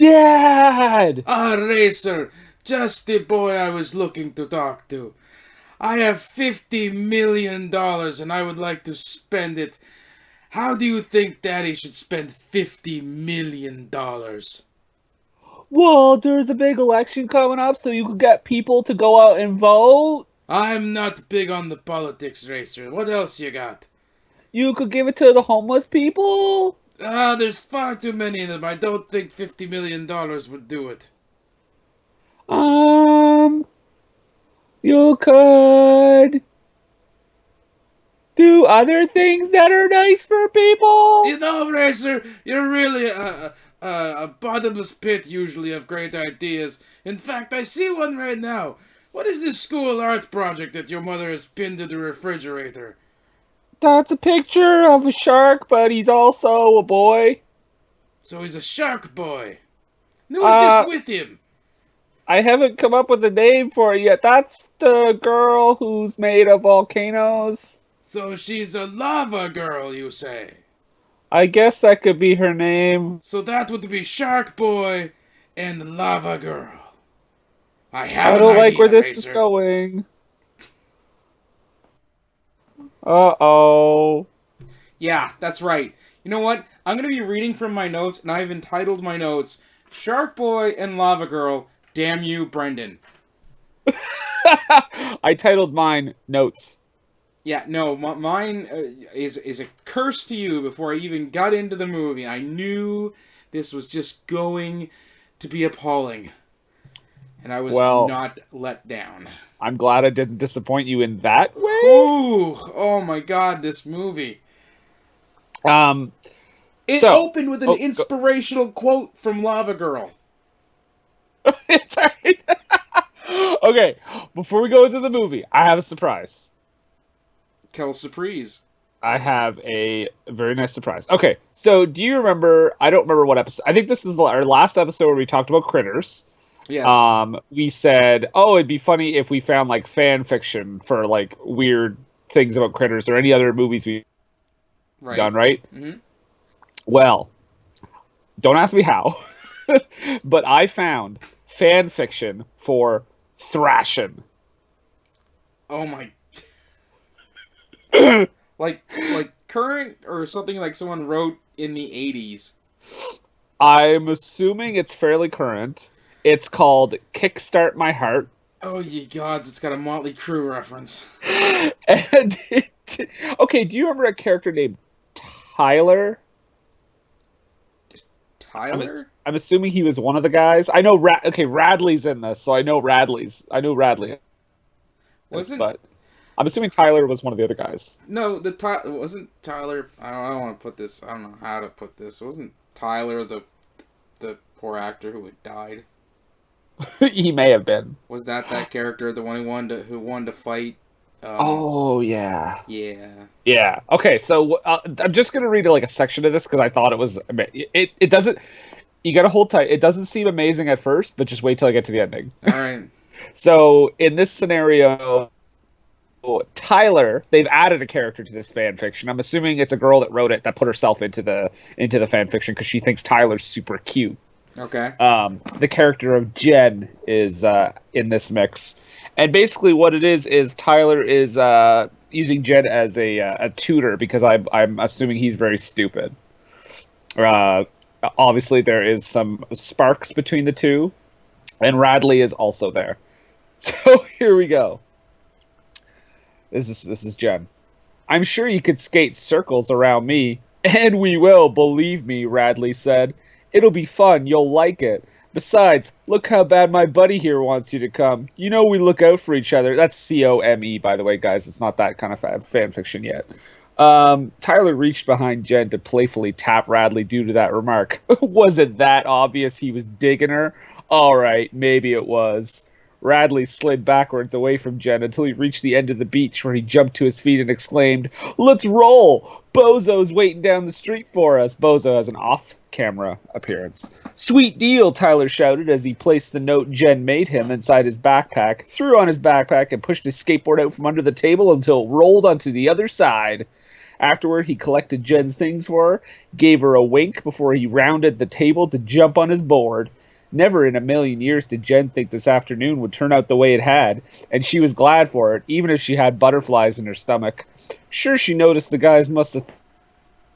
Dad! Ah, Racer, just the boy I was looking to talk to. I have $50 million and I would like to spend it. How do you think Daddy should spend $50 million? Well, there's a big election coming up, so you could get people to go out and vote. I'm not big on the politics, Racer. What else you got? You could give it to the homeless people. Ah, there's far too many of them. I don't think $50 million would do it. Um, you could do other things that are nice for people. You know, Racer, you're really a bottomless pit usually of great ideas. In fact, I see one right now. What is this school art project that your mother has pinned to the refrigerator? That's a picture of a shark, but he's also a boy. So he's a shark boy. Who is this Uh, with him? I haven't come up with a name for it yet. That's the girl who's made of volcanoes. So she's a lava girl, you say? I guess that could be her name. So that would be Shark Boy and Lava Girl. I have I an don't like where idea, this is Racer. going. Uh-oh. Yeah, that's right. You know what? I'm going to be reading from my notes, and I've entitled my notes Shark Boy and Lava Girl, Damn You, Brendan. I titled mine Notes. Yeah, no, mine is a curse to you before I even got into the movie. I knew this was just going to be appalling. And I was Well, not let down. I'm glad I didn't disappoint you in that way. Ooh, oh my god, this movie. Um, It so, opened with an oh, go, inspirational quote from Lava Girl. it's alright. Okay, before we go into the movie, I have a surprise. Kel Surprise. I have a very nice surprise. Okay, so do you remember? I don't remember what episode. I think this is our last episode where we talked about critters. Yes. We said, oh, it'd be funny if we found like fan fiction for like weird things about critters or any other movies we've Right. done, right? Mm-hmm. Well, don't ask me how, but I found fan fiction for Thrashin'. Oh my. Like current or something like someone wrote in the 80s. I'm assuming it's fairly current. It's called Kickstart My Heart. Oh ye gods, it's got a Motley Crue reference. And okay, do you remember a character named Tyler? Tyler? I'm assuming he was one of the guys. I know okay, Radley's in this, so I know Radley is, Wasn't but I'm assuming Tyler was one of the other guys. no the wasn't Tyler. I don't want to put this. I don't know how to put this. Wasn't Tyler the poor actor who had died? He may have been. Was that character the one who wanted to fight? Oh yeah. Yeah. Yeah. Okay, so I'm just gonna read like a section of this because I thought it was it doesn't. You gotta hold tight. It doesn't seem amazing at first, but just wait till I get to the ending. All right. So in this scenario, Tyler, they've added a character to this fan fiction. I'm assuming it's a girl that wrote it that put herself into the fan fiction because she thinks Tyler's super cute. Okay. The character of Jen is in this mix, and basically what it is Tyler is using Jen as a tutor because I'm assuming he's very stupid. Uh, Obviously there is some sparks between the two, and Radley is also there. So here we go. This is Jen. I'm sure you could skate circles around me, and we will, believe me, Radley said. It'll be fun, you'll like it. Besides, look how bad my buddy here wants you to come. You know we look out for each other. That's COME, by the way, guys. It's not that kind of fan fiction yet. Tyler reached behind Jen to playfully tap Radley due to that remark. Was it that obvious he was digging her? All right, maybe it was. Radley slid backwards away from Jen until he reached the end of the beach, where he jumped to his feet and exclaimed, "Let's roll! Bozo's waiting down the street for us." Bozo has an off-camera appearance. "Sweet deal," Tyler shouted as he placed the note Jen made him inside his backpack, threw on his backpack, and pushed his skateboard out from under the table until it rolled onto the other side. Afterward, he collected Jen's things for her, gave her a wink before he rounded the table to jump on his board. Never in a million years did Jen think this afternoon would turn out the way it had, and she was glad for it, even if she had butterflies in her stomach. Sure, she noticed the guys must have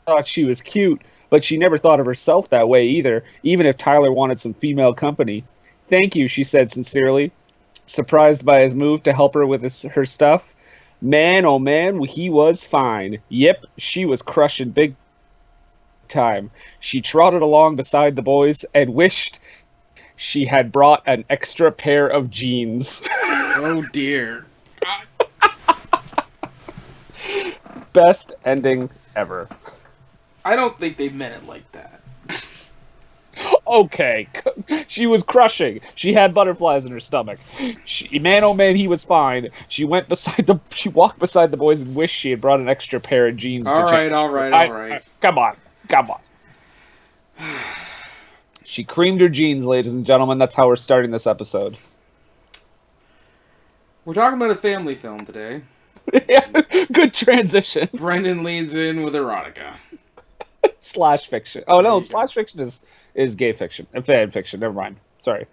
thought she was cute, but she never thought of herself that way either, even if Tyler wanted some female company. Thank you, she said sincerely, surprised by his move to help her with her stuff. Man, oh man, he was fine. Yep, she was crushing big time. She trotted along beside the boys and wished she had brought an extra pair of jeans. Oh dear. Best ending ever. I don't think they meant it like that. Okay, she was crushing. She had butterflies in her stomach. Man, oh man, he was fine. She walked beside the boys and wished she had brought an extra pair of jeans. All right. Come on. She creamed her jeans, ladies and gentlemen. That's how we're starting this episode. We're talking about a family film today. Yeah, good transition. Brendan leans in with erotica. Slash fiction. Oh no, slash fiction is gay fiction and fan fiction. Never mind. Sorry,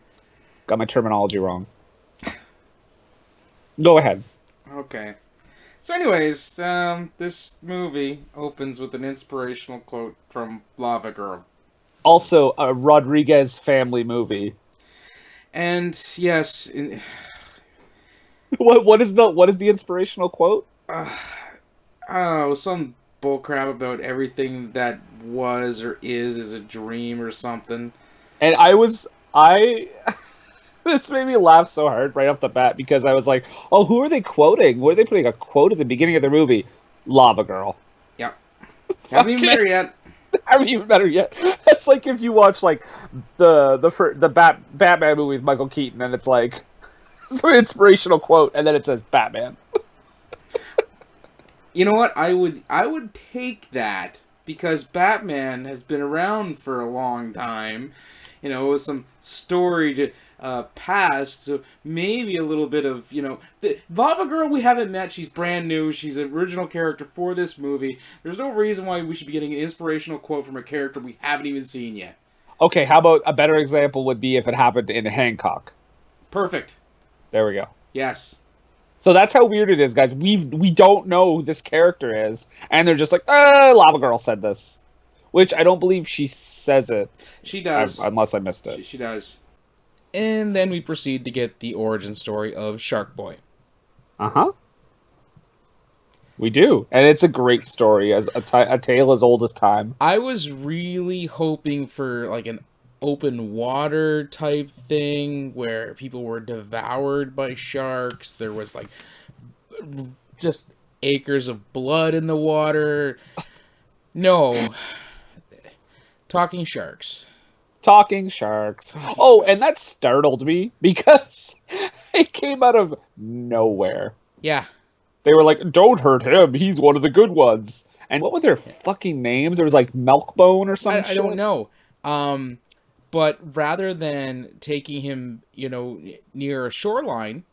got my terminology wrong. Go ahead. Okay. So, anyways, this movie opens with an inspirational quote from Lavagirl. Also, a Rodriguez family movie. And yes, What is the inspirational quote? I don't know, some bullcrap about everything that was or is a dream or something. And this made me laugh so hard right off the bat because I was like, oh, who are they quoting? Were they putting a quote at the beginning of the movie? Lavagirl. Yep. Haven't even met her yet. Haven't even met her yet. That's like if you watch like the Batman movie with Michael Keaton and it's like some inspirational quote and then it says Batman. You know what? I would take that because Batman has been around for a long time. You know, with some storied past, so maybe a little bit of, the Lavagirl we haven't met. She's brand new. She's an original character for this movie. There's no reason why we should be getting an inspirational quote from a character we haven't even seen yet. Okay, how about a better example would be if it happened in Hancock. Perfect. There we go. Yes. So that's how weird it is, guys. We don't know who this character is, and they're just like, Lavagirl said this. Which I don't believe she says it. She does. Unless I missed it. She does. And then we proceed to get the origin story of Sharkboy. Uh-huh. We do. And it's a great story, as a tale as old as time. I was really hoping for like an open water type thing where people were devoured by sharks. There was like just acres of blood in the water. No. Talking sharks. Oh, and that startled me because it came out of nowhere. Yeah. They were like, don't hurt him. He's one of the good ones. And what were their fucking names? There was like Milkbone or something. I don't know. But rather than taking him, near a shoreline,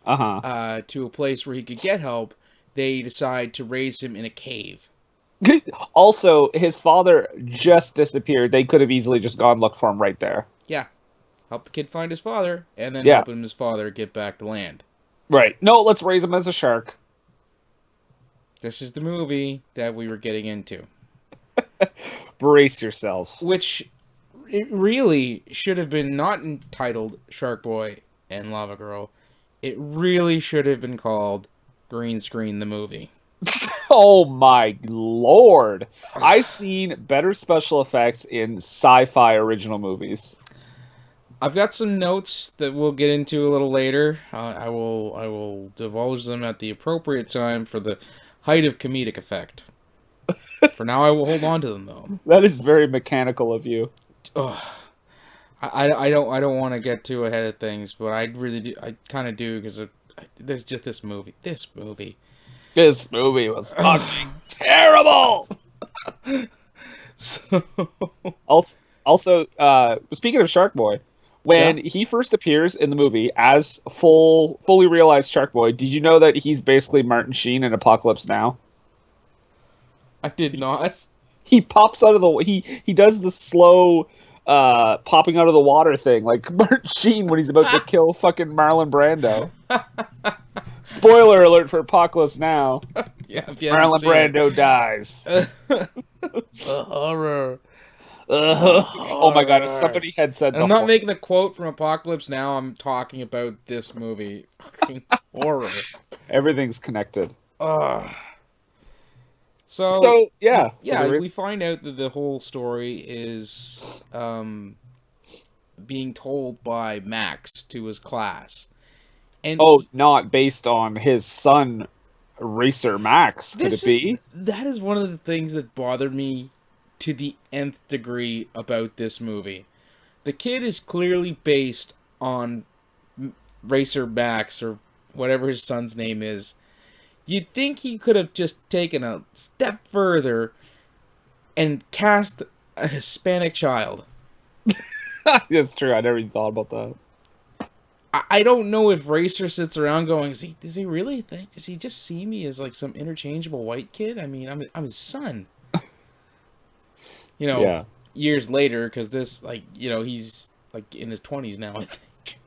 to a place where he could get help, they decide to raise him in a cave. Also, his father just disappeared. They could have easily just gone look for him right there. Yeah. Help the kid find his father, and then help him his father get back to land. Right. No, let's raise him as a shark. This is the movie that we were getting into. Brace yourselves. Which, it really should have been not entitled Sharkboy and Lavagirl. It really should have been called Green Screen the Movie. Oh my lord. I've seen better special effects in sci-fi original movies. I've got some notes that we'll get into a little later. I will divulge them at the appropriate time for the height of comedic effect. For now, I will hold on to them though. That is very mechanical of you. I don't want to get too ahead of things, but I really do. I kind of do because there's just this movie. This movie was fucking terrible. So, also, speaking of Sharkboy, when he first appears in the movie as fully realized Sharkboy, did you know that he's basically Martin Sheen in Apocalypse Now? I did not. He pops out of the he does the slow popping out of the water thing like Martin Sheen when he's about to kill fucking Marlon Brando. Spoiler alert for Apocalypse Now. Yeah, if you haven't Marlon seen Brando dies. it. The horror. Oh my god, if Horror. somebody had said And I'm the not making a quote from Apocalypse Now. I'm talking about this movie. Fucking horror. everything's connected. Ugh. So, So yeah, so yeah, there we is find out that the whole story is being told by Max to his class. And not based on his son Racer Max, could it be? that is one of the things that bothered me to the nth degree about this movie. The kid is clearly based on Racer Max or whatever his son's name is. You'd think he could have just taken a step further and cast a Hispanic child. That's true. I never even thought about that. I don't know if Racer sits around going, does he really think? Does he just see me as like some interchangeable white kid? I mean, I'm his son. Yeah. Years later, because this, like, he's like in his 20s now, I think.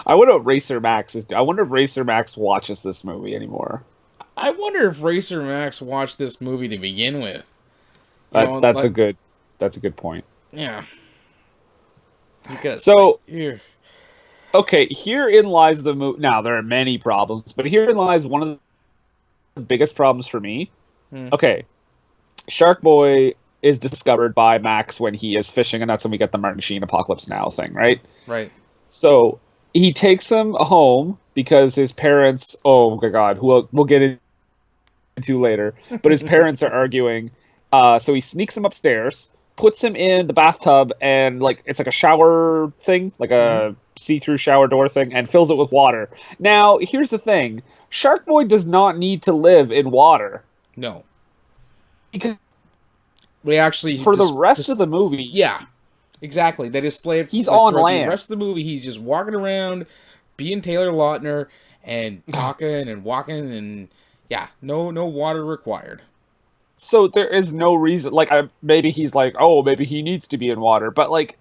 I wonder what Racer Max is. I wonder if Racer Max watches this movie anymore. I wonder if Racer Max watched this movie to begin with. That's a good point. Yeah. Because so, here. Okay, herein lies the movie. Now there are many problems, but herein lies one of the biggest problems for me. Okay, Sharkboy is discovered by Max when he is fishing, and that's when we get the Martin Sheen Apocalypse Now thing, right? Right. So he takes him home because his parents. Oh my God, we'll get into later. But his parents are arguing. So he sneaks him upstairs, puts him in the bathtub, and like it's like a shower thing, like a see-through shower door thing, and fills it with water. Now, here's the thing: Sharkboy does not need to live in water. No. Because we actually for the rest of the movie, yeah, exactly. They display it. He's on land. The rest of the movie, he's just walking around, being Taylor Lautner, and talking and walking, and yeah, no water required. So there is no reason. Like maybe he's like, oh, maybe he needs to be in water, but like,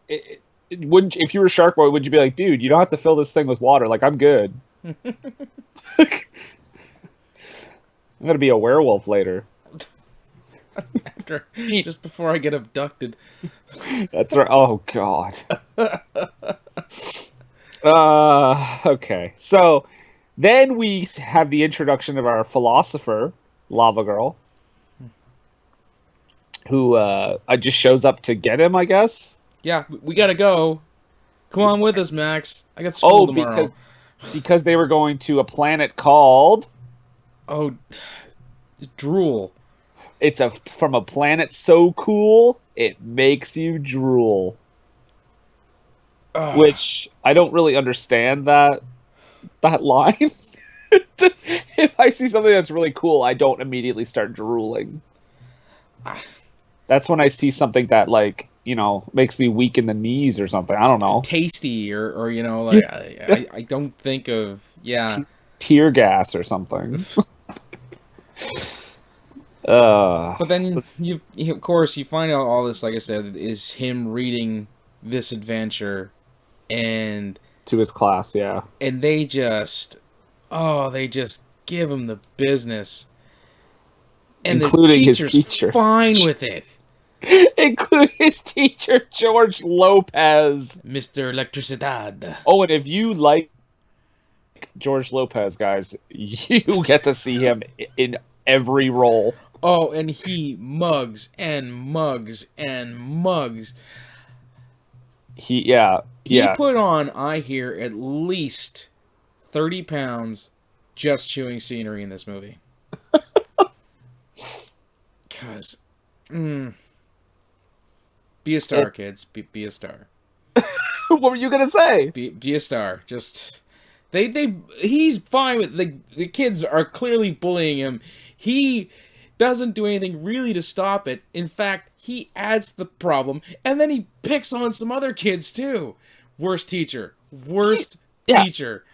wouldn't if you were Sharkboy, would you be like, dude, you don't have to fill this thing with water? Like, I'm good. I'm gonna be a werewolf later. Just before I get abducted. That's right. Oh God. Okay. So then we have the introduction of our philosopher, Lavagirl, who just shows up to get him, I guess. Yeah, we gotta go. Come on with us, Max. I got school tomorrow. Because they were going to a planet called Drool. It's from a planet so cool it makes you drool. Which I don't really understand that line. If I see something that's really cool, I don't immediately start drooling. That's when I see something that, like, makes me weak in the knees or something. I don't know. Tasty or like I don't think of tear gas or something. But then you of course you find out all this, like I said, is him reading this adventure and to his class, yeah. And they just give him the business. And including the teacher's his teacher. Fine with it. Including his teacher, George Lopez. Mr. Electricidad. Oh, and if you like George Lopez, guys, you get to see him in every role. Oh, and he mugs and mugs and mugs. He put on, I hear, at least 30 pounds just chewing scenery in this movie. Because, be a star, kids. Be a star. What were you gonna say? Be a star. Just he's fine with the kids are clearly bullying him. He doesn't do anything really to stop it. In fact, he adds to the problem, and then he picks on some other kids too. Worst teacher. Teacher.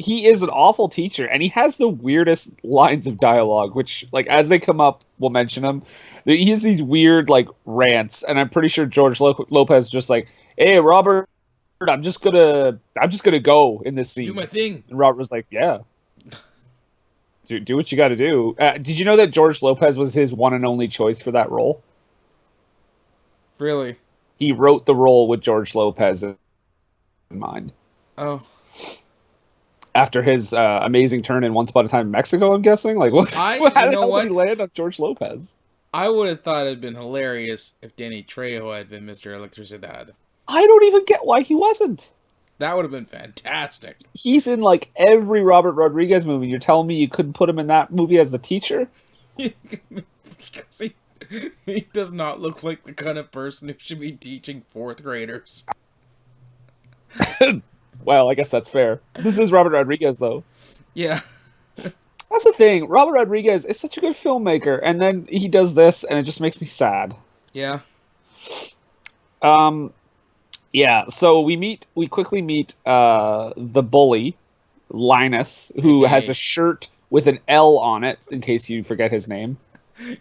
he is an awful teacher, and he has the weirdest lines of dialogue, which, like, as they come up, we'll mention them. He has these weird, like, rants, and I'm pretty sure George Lopez just like, "Hey, Robert, I'm just gonna go in this Do scene." my thing. And Robert was like, "Yeah, do what you got to do." Did you know that George Lopez was his one and only choice for that role? Really? He wrote the role with George Lopez in mind. Oh. After his amazing turn in Once Upon a Time in Mexico, I'm guessing. Like, what? How you the know hell what? did he land on George Lopez? I would have thought it'd been hilarious if Danny Trejo had been Mr. Electricidad. I don't even get why he wasn't. That would have been fantastic. He's in like every Robert Rodriguez movie. You're telling me you couldn't put him in that movie as the teacher? Because he does not look like the kind of person who should be teaching fourth graders. Well, I guess that's fair. This is Robert Rodriguez, though. Yeah. That's the thing. Robert Rodriguez is such a good filmmaker, and then he does this, and it just makes me sad. Yeah. Yeah, so we quickly meet the bully, Linus, who has a shirt with an L on it, in case you forget his name.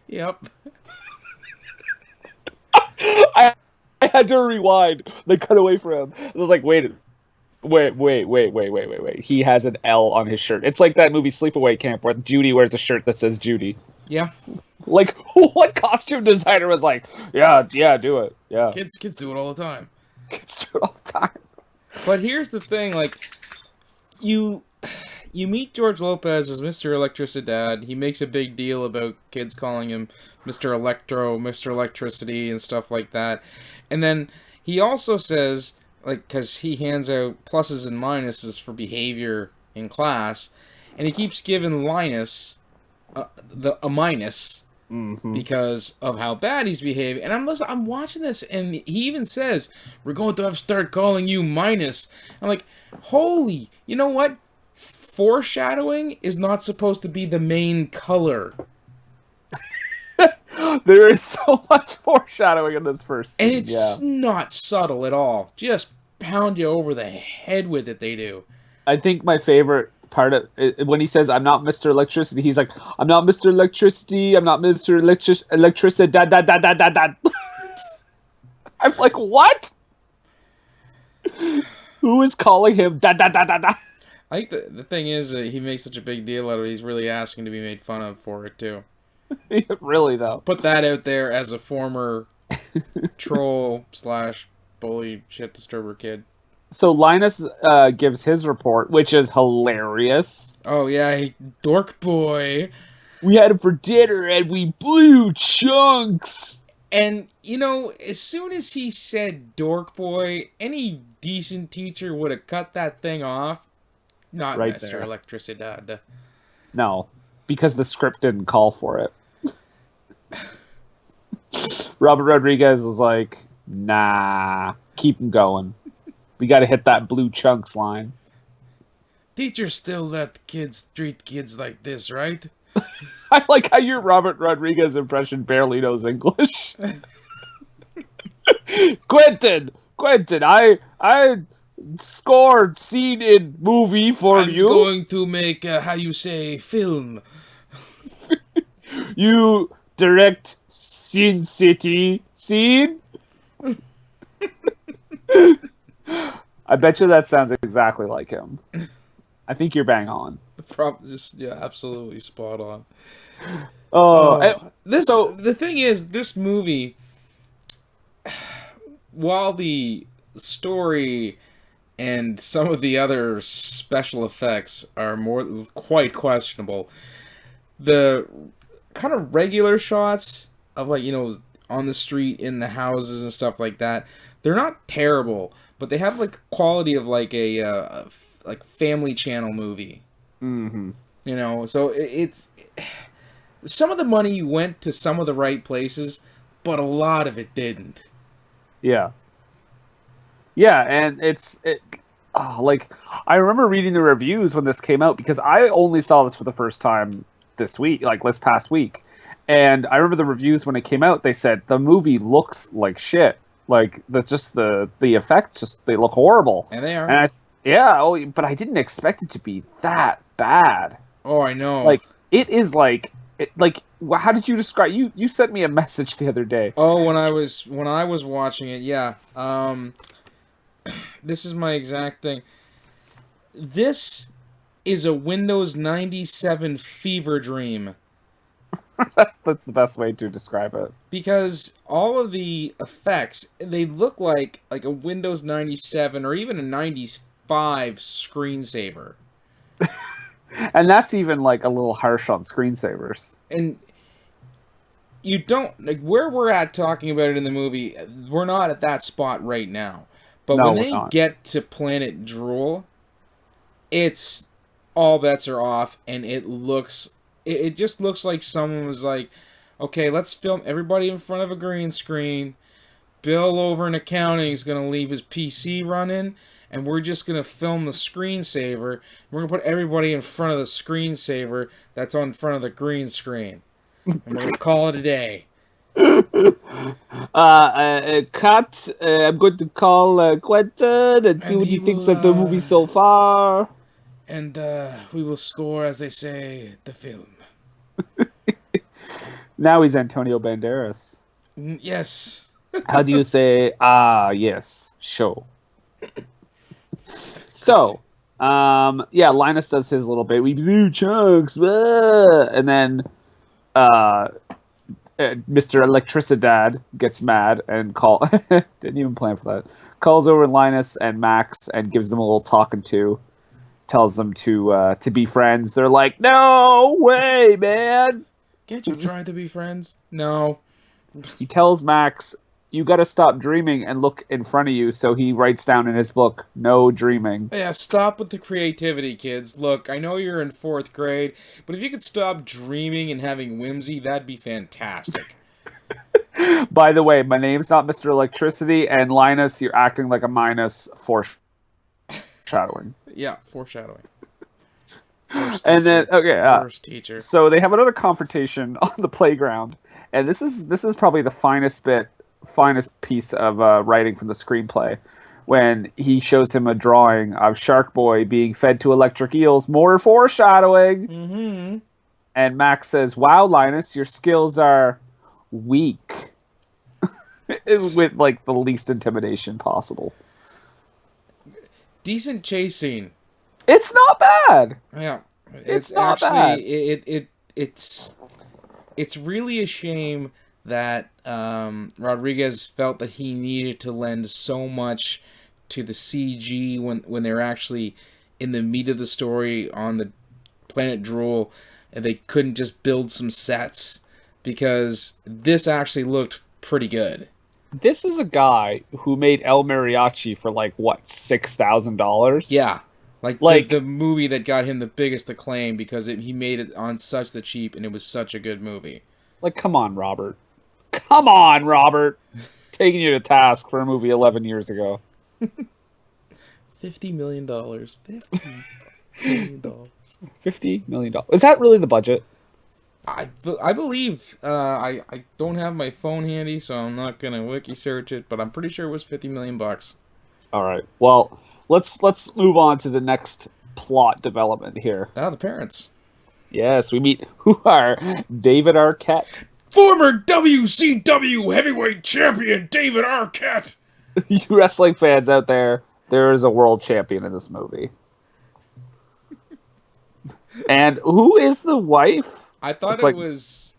Yep. I had to rewind. They cut away from him. I was like, wait. He has an L on his shirt. It's like that movie Sleepaway Camp where Judy wears a shirt that says Judy. Yeah. Like, what costume designer was like, yeah, do it. Yeah. Kids do it all the time. Kids do it all the time. But here's the thing, like, you meet George Lopez as Mr. Electricidad. He makes a big deal about kids calling him Mr. Electro, Mr. Electricity, and stuff like that. And then he also says, like, because he hands out pluses and minuses for behavior in class, and he keeps giving Linus a minus because of how bad he's behaving. And I'm watching this, and he even says, "We're going to have to start calling you minus." I'm like, holy, you know what? Foreshadowing is not supposed to be the main color. There is so much foreshadowing in this first scene. And it's not subtle at all. Just pound you over the head with it, they do. I think my favorite part of it, when he says, "I'm not Mr. Electricity," he's like, "I'm not Mr. Electricity, I'm not Mr. Electricity, da da da da da da." I'm like, what? Who is calling him da da da da da? I think the thing is, he makes such a big deal out of it, he's really asking to be made fun of for it, too. Really, though. Put that out there as a former troll / bully shit disturber kid. So Linus gives his report, which is hilarious. Oh, yeah, dork boy. We had him for dinner, and we blew chunks. And, you know, as soon as he said dork boy, any decent teacher would have cut that thing off. Not right Mr. there. Electricidad. No, because the script didn't call for it. Robert Rodriguez was like, nah, keep him going. We got to hit that blue chunks line. Teachers still let kids treat kids like this, right? I like how your Robert Rodriguez impression barely knows English. Quentin, I scored scene in movie for I'm you. going to make, film. You direct Sin City scene. I bet you that sounds exactly like him. I think you're bang on. Absolutely spot on. The thing is, this movie, while the story and some of the other special effects are quite questionable, the kind of regular shots of, like, you know, on the street, in the houses and stuff like that, they're not terrible, but they have, like, quality of, like, a Family Channel movie. Mm-hmm. You know, so it's some of the money went to some of the right places, but a lot of it didn't. Yeah. Yeah, and like, I remember reading the reviews when this came out, because I only saw this for the first time this past week. And I remember the reviews when it came out, they said the movie looks like shit. Like, the effects, they look horrible. And they are. And Yeah, oh, but I didn't expect it to be that bad. Oh, I know. Like it is how did you describe you sent me a message the other day. Oh, when I was watching it, yeah. This is my exact thing. This is a Windows 97 fever dream. That's the best way to describe it. Because all of the effects, they look like a Windows 97 or even a 95 screensaver. And that's even like a little harsh on screensavers. And you don't, like, where we're at talking about it in the movie, we're not at that spot right now. But No, when we're they not. get to Planet Drool, it's all bets are off, and it just looks like someone was like, okay, let's film everybody in front of a green screen. Bill over in accounting is going to leave his PC running, and we're just going to film the screensaver. We're going to put everybody in front of the screensaver that's on front of the green screen. And we're going to call it a day. Cut. I'm going to call Quentin and see And what he he thinks will, of the movie so far. And we will score, as they say, the film. Now he's Antonio Banderas. Yes. How do you say, yes, show? So, yeah, Linus does his little bit. We do chunks, and then Mr. Electricidad gets mad and didn't even plan for that. Calls over Linus and Max and gives them a little talking to. Tells them to be friends. They're like, no way, man. Can't you try to be friends? No. He tells Max, you got to stop dreaming and look in front of you. So he writes down in his book, no dreaming. Yeah, stop with the creativity, kids. Look, I know you're in 4th grade, but if you could stop dreaming and having whimsy, that'd be fantastic. By the way, my name's not Mr. Electricity, and Linus, you're acting like a minus foreshadowing. Yeah, foreshadowing. And then, okay, First teacher. so they have another confrontation on the playground, and this is probably the finest piece of writing from the screenplay, when he shows him a drawing of Sharkboy being fed to electric eels. More foreshadowing. Mm-hmm. And Max says, "Wow, Linus, your skills are weak," with like the least intimidation possible. Decent chase scene. It's not bad. Yeah, It's not bad. It's really a shame that Rodriguez felt that he needed to lend so much to the CG when they're actually in the meat of the story on the planet Drool, and they couldn't just build some sets, because this actually looked pretty good. This is a guy who made El Mariachi for like what, $6,000? Yeah. Like the movie that got him the biggest acclaim because he made it on such the cheap, and it was such a good movie. Like, come on, Robert. Come on, Robert. Taking you to task for a movie 11 years ago. $50 million. $50 million. $50 million. Is that really the budget? I believe, I don't have my phone handy, so I'm not going to wiki search it, but I'm pretty sure it was $50 million. All right. Well, let's move on to the next plot development here. Ah, the parents. Yes, we meet who are David Arquette. Former WCW heavyweight champion David Arquette. You wrestling fans out there, there is a world champion in this movie. And who is the wife? I thought It's it like- was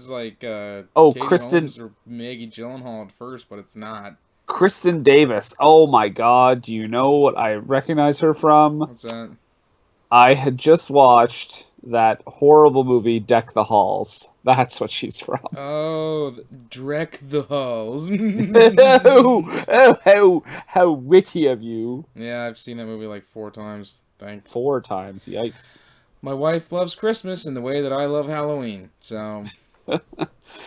like Katie Kristen- Holmes or Maggie Gyllenhaal at first, but it's not. Kristen Davis. Oh my God. Do you know what I recognize her from? What's that? I had just watched that horrible movie, Deck the Halls. That's what she's from. Oh, Drek the Halls. How witty of you. Yeah, I've seen that movie like 4 times. Thanks. 4 times. Yikes. My wife loves Christmas in the way that I love Halloween, so... And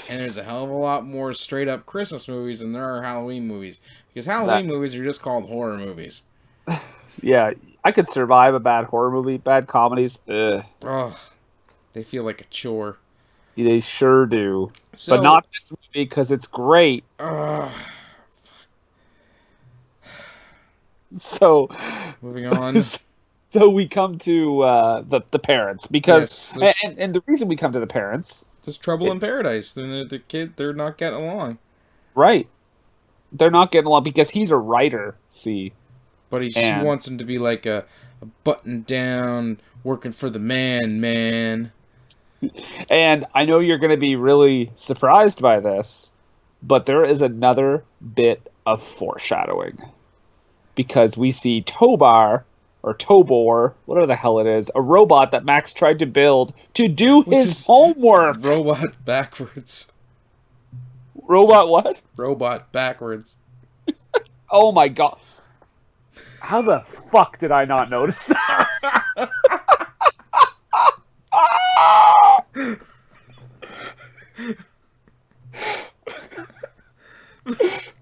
there's a hell of a lot more straight-up Christmas movies than there are Halloween movies. Because Halloween movies are just called horror movies. Yeah, I could survive a bad horror movie. Bad comedies, ugh. Ugh. They feel like a chore. They sure do. So, But not this movie, because it's great. Ugh. So, moving on. So we come to the parents because Yes, and the reason we come to the parents, there's trouble in paradise. The kid, they're not getting along. right? They're not getting along because he's a writer. See, But she and wants him to be like a button down, working for the man. and I know you're going to be really surprised by this, but there is another bit of foreshadowing because we see Tobar or Tobor, whatever the hell it is, a robot that Max tried to build to do Which his is homework. Robot backwards. Robot what? Robot backwards. Oh my god. How the fuck did I not notice that?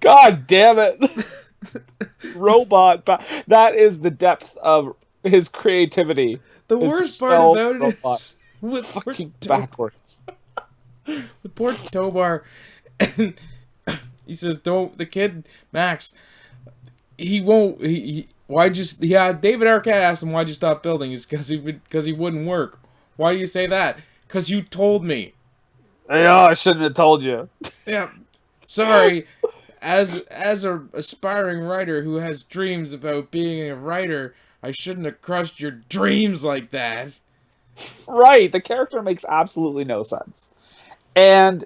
God damn it. That is the depth of his creativity. The is to worst part spell about it robot is with fucking backwards. with poor Tobar, and he says, "Don't." The kid Max, he won't. Why'd you? Yeah, David Arquette asked him, "Why'd you stop building?" It's because he wouldn't work. Why do you say that? Because you told me. Yeah, I shouldn't have told you. Yeah, sorry. As a aspiring writer who has dreams about being a writer, I shouldn't have crushed your dreams like that. Right, the character makes absolutely no sense. And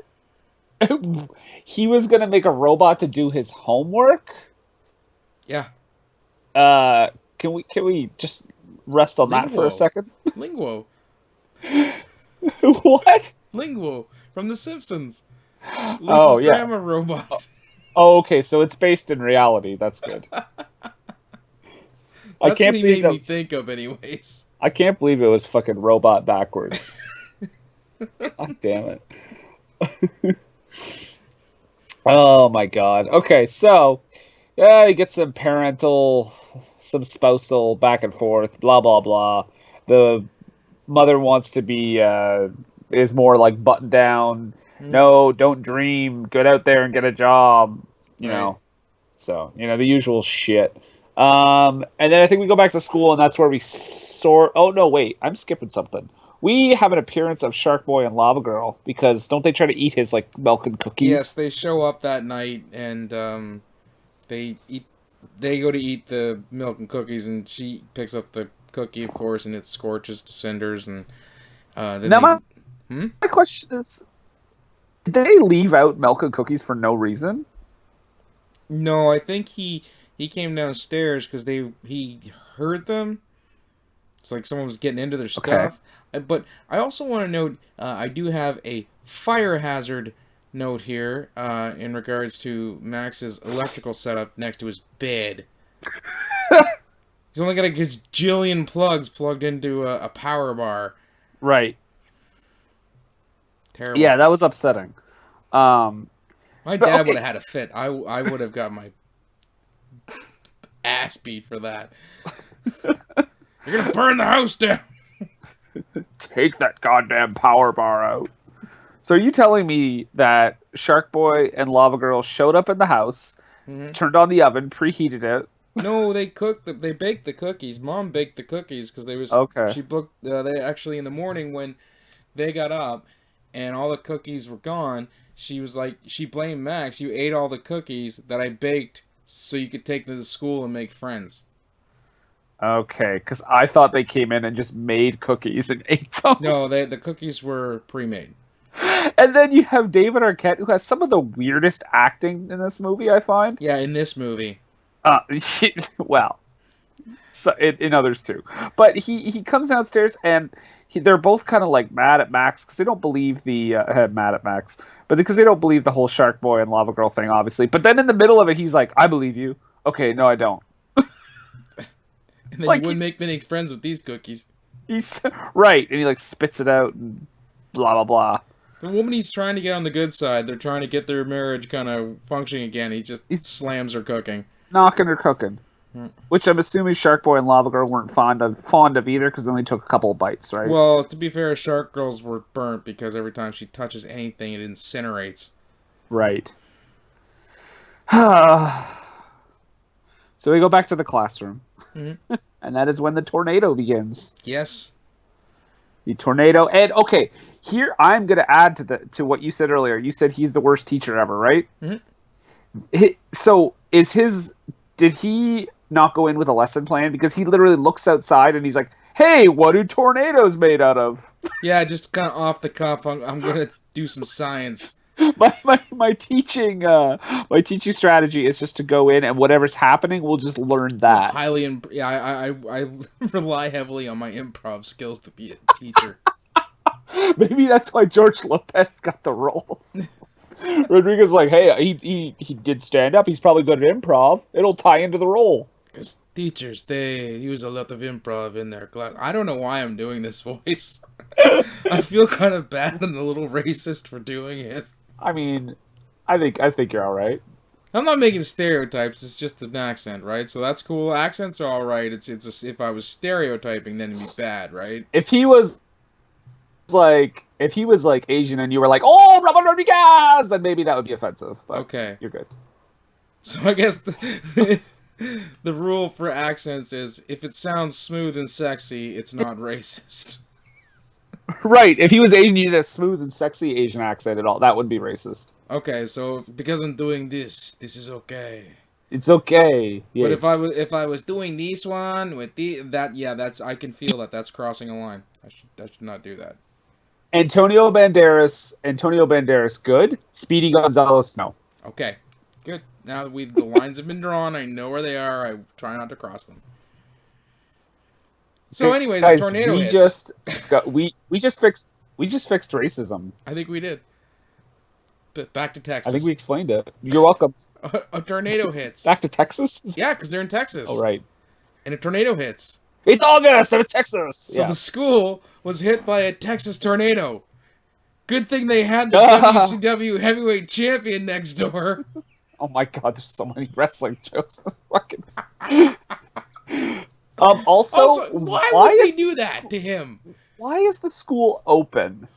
he was gonna make a robot to do his homework. Yeah. Can we just rest on that for a Linguo. second? Linguo. What? Linguo from The Simpsons. Lisa's Oh yeah. grandma robot. Oh, okay, so it's based in reality. That's good. I That's can't what he believe made me that. think of, anyways. I can't believe it was fucking robot backwards. God damn it. Oh my god. Okay, so yeah, you get some spousal back and forth, blah blah blah. The mother wants to be is more like button down. No, don't dream. Get out there and get a job. You Right. know. So, the usual shit. And then I think we go back to school, and that's where we sort. Oh no, wait, I'm skipping something. We have an appearance of Sharkboy and Lavagirl because don't they try to eat his like milk and cookies? Yes, they show up that night and they eat. They go to eat the milk and cookies, and she picks up the cookie, of course, and it scorches to cinders. And then Now they. my question is, did they leave out milk and cookies for no reason? No, I think he came downstairs because he heard them. It's like someone was getting into their stuff. But I also want to note, I do have a fire hazard note here in regards to Max's electrical setup next to his bed. He's only got a gajillion plugs plugged into a power bar. Right. Terrible. Yeah, that was upsetting. My dad would have had a fit. I would have got my ass beat for that. You're gonna burn the house down. Take that goddamn power bar out. So are you telling me that Sharkboy and Lavagirl showed up in the house, turned on the oven, preheated it? No, they baked the cookies. Mom baked the cookies because she booked. They actually in the morning when they got up and all the cookies were gone. She was like, she blamed Max. You ate all the cookies that I baked so you could take them to school and make friends. Okay, because I thought they came in and just made cookies and ate them. No, the cookies were pre-made. And then you have David Arquette, who has some of the weirdest acting in this movie, I find. Yeah, in this movie. Well, so in others too. But he comes downstairs and they're both kind of like mad at Max because they don't believe mad at Max, but because they don't believe the whole Sharkboy and Lavagirl thing, obviously. But then in the middle of it, he's like, "I believe you." Okay, no, I don't. And then Like, you wouldn't make many friends with these cookies. He's right, and he like spits it out and blah blah blah. The woman he's trying to get on the good side, they're trying to get their marriage kind of functioning again. He just slams her cooking. Knocking or cooking. Which I'm assuming Sharkboy and Lavagirl weren't fond of either, because they only took a couple of bites, right? Well, to be fair, Shark Girls were burnt because every time she touches anything, it incinerates. Right. So we go back to the classroom. Mhm. And that is when the tornado begins. Yes. The tornado. And okay, here I'm going to add to what you said earlier. You said he's the worst teacher ever, right? Mhm. So is his? Did he not go in with a lesson plan? Because he literally looks outside and he's like, "Hey, what are tornadoes made out of?" Yeah, just kind of off the cuff. I'm gonna do some science. My teaching strategy is just to go in and whatever's happening, we'll just learn Yeah, that. yeah, I rely heavily on my improv skills to be a teacher. Maybe that's why George Lopez got the role. Rodriguez like, hey, he did stand up. He's probably good at improv. It'll tie into the role. Because teachers, they use a lot of improv in their class. I don't know why I'm doing this voice. I feel kind of bad and a little racist for doing it. I mean, I think you're all right. I'm not making stereotypes. It's just an accent, right? So that's cool. Accents are all right. If I was stereotyping, then it'd be bad, right? If he was like Asian and you were like, oh, Robert Rodriguez, then maybe that would be offensive. But Okay. you're good. So I guess the rule for accents is if it sounds smooth and sexy, it's not racist. Right. If he was Asian, you did a smooth and sexy Asian accent and all. That would be racist. Okay, so because I'm doing this is okay. It's okay. Yes. But if I was doing this one with that's I can feel that's crossing a line. I should not do that. Antonio Banderas, good. Speedy Gonzalez, no. Okay, good. Now that the lines have been drawn, I know where they are. I try not to cross them. So, anyways, guys, a tornado we hits. we just fixed racism. I think we did. But back to Texas. I think we explained it. You're welcome. A tornado hits. Back to Texas. Yeah, because they're in Texas. Oh right. And a tornado hits. It's August and it's Texas. So yeah. the school was hit by a Texas tornado. Good thing they had the WCW heavyweight champion next door. Oh my god, there's so many wrestling jokes. Fucking. Also, why would they do that to him? Why is the school open?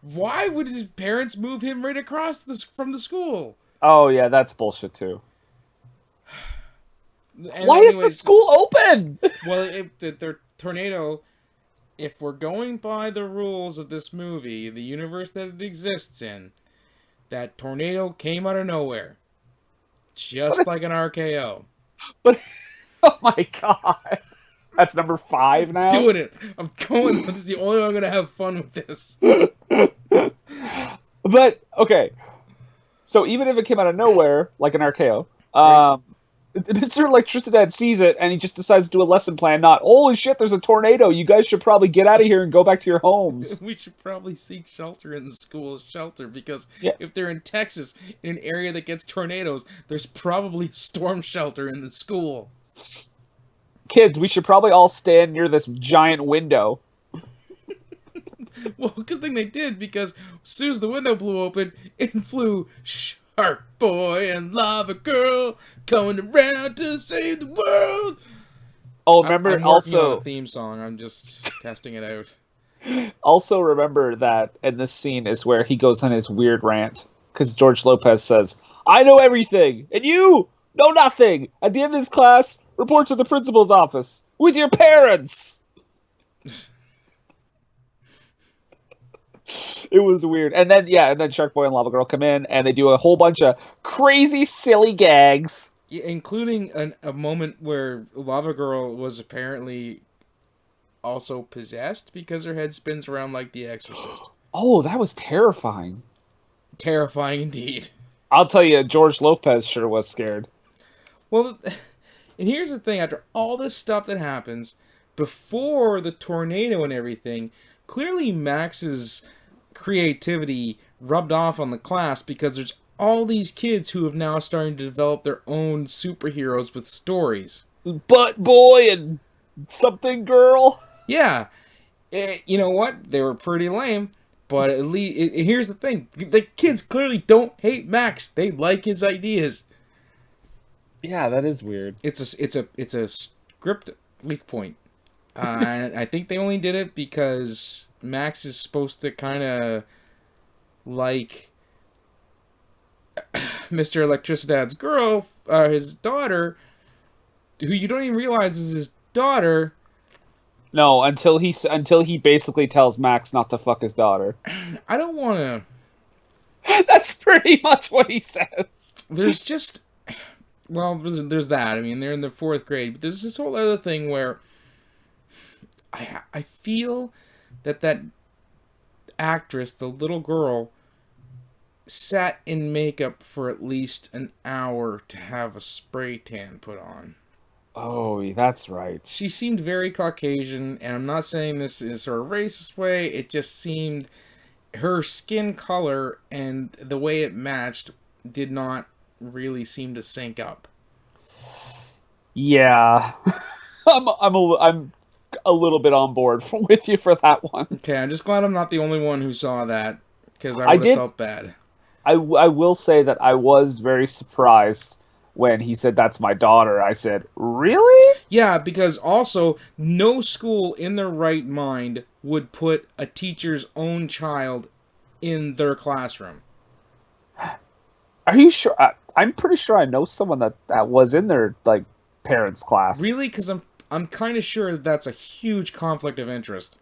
Why would his parents move him right across from the school? Oh yeah, that's bullshit too. And Why is the school open? Well, if the tornado, if we're going by the rules of this movie, the universe that it exists in, that tornado came out of nowhere, just like an RKO. But oh my god, that's number 5 now. Doing it. I'm going. This is the only way I'm gonna have fun with this. But okay, so even if it came out of nowhere, like an RKO, Mr. Electricidad sees it and he just decides to do a lesson plan. Not, holy shit, there's a tornado. You guys should probably get out of here and go back to your homes. We should probably seek shelter in the school shelter because Yeah. if they're in Texas, in an area that gets tornadoes, there's probably storm shelter in the school. Kids, we should probably all stand near this giant window. Well, good thing they did because as soon as the window blew open, in flew Sharkboy and Lavagirl going around to save the world. Oh, remember I'm working also on a theme song. I'm just testing it out. Also remember that in this scene is where he goes on his weird rant because George Lopez says, "I know everything and you know nothing. At the end of this class, report to the principal's office with your parents." It was weird. And then Sharkboy and Lava Girl come in and they do a whole bunch of crazy, silly gags. Including a moment where Lava Girl was apparently also possessed because her head spins around like The Exorcist. Oh, that was terrifying. Terrifying indeed. I'll tell you, George Lopez sure was scared. Well, and here's the thing. After all this stuff that happens, before the tornado and everything, clearly Max's creativity rubbed off on the class because there's all these kids who have now starting to develop their own superheroes with stories. Butt boy and something girl. Yeah. You know what? They were pretty lame, but at least here's the thing. The kids clearly don't hate Max. They like his ideas. Yeah, that is weird. It's a script weak point. I think they only did it because Max is supposed to kind of like Mr. Electricidad's girl, his daughter, who you don't even realize is his daughter. No, until he basically tells Max not to fuck his daughter. I don't want to. That's pretty much what he says. There's just, well, there's that. I mean, they're in the 4th grade, but there's this whole other thing where I feel that actress, the little girl, sat in makeup for at least an hour to have a spray tan put on. Oh, that's right. She seemed very Caucasian, and I'm not saying this in a sort of racist way. It just seemed her skin color and the way it matched did not really seem to sync up. Yeah, I'm a little bit on board with you for that one. Okay, I'm just glad I'm not the only one who saw that, because I I would have did- felt bad. I will say that I was very surprised when he said, "That's my daughter." I said, "Really?" Yeah, because also, no school in their right mind would put a teacher's own child in their classroom. Are you sure? I'm pretty sure I know someone that was in their like parents' class. Really? Because I'm kind of sure that's a huge conflict of interest.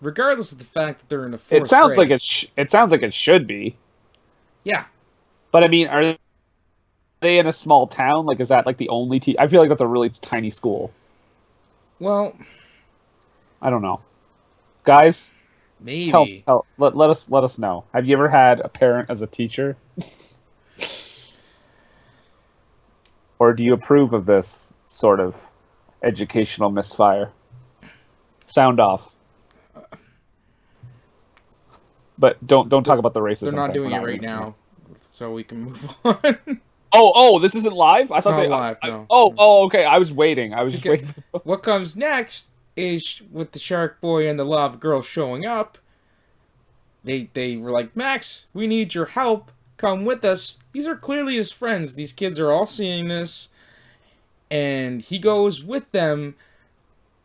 Regardless of the fact that they're in the 4th It sounds grade. like it sounds like it should be. Yeah. But I mean, are they in a small town? Like, is that like the only I feel like that's a really tiny school. Well, I don't know. Guys, maybe. let us know. Have you ever had a parent as a teacher? Or do you approve of this sort of educational misfire? Sound off. But don't talk about the racism. They're not thing. doing We're it not right gonna- now, so we can move on. Oh, this isn't live? I It's thought not they live, no. okay. I was waiting. I was just Okay. waiting. What comes next is with the Sharkboy and the Lavagirl showing up. They were like, Max, we need your help. Come with us. These are clearly his friends. These kids are all seeing this. And he goes with them.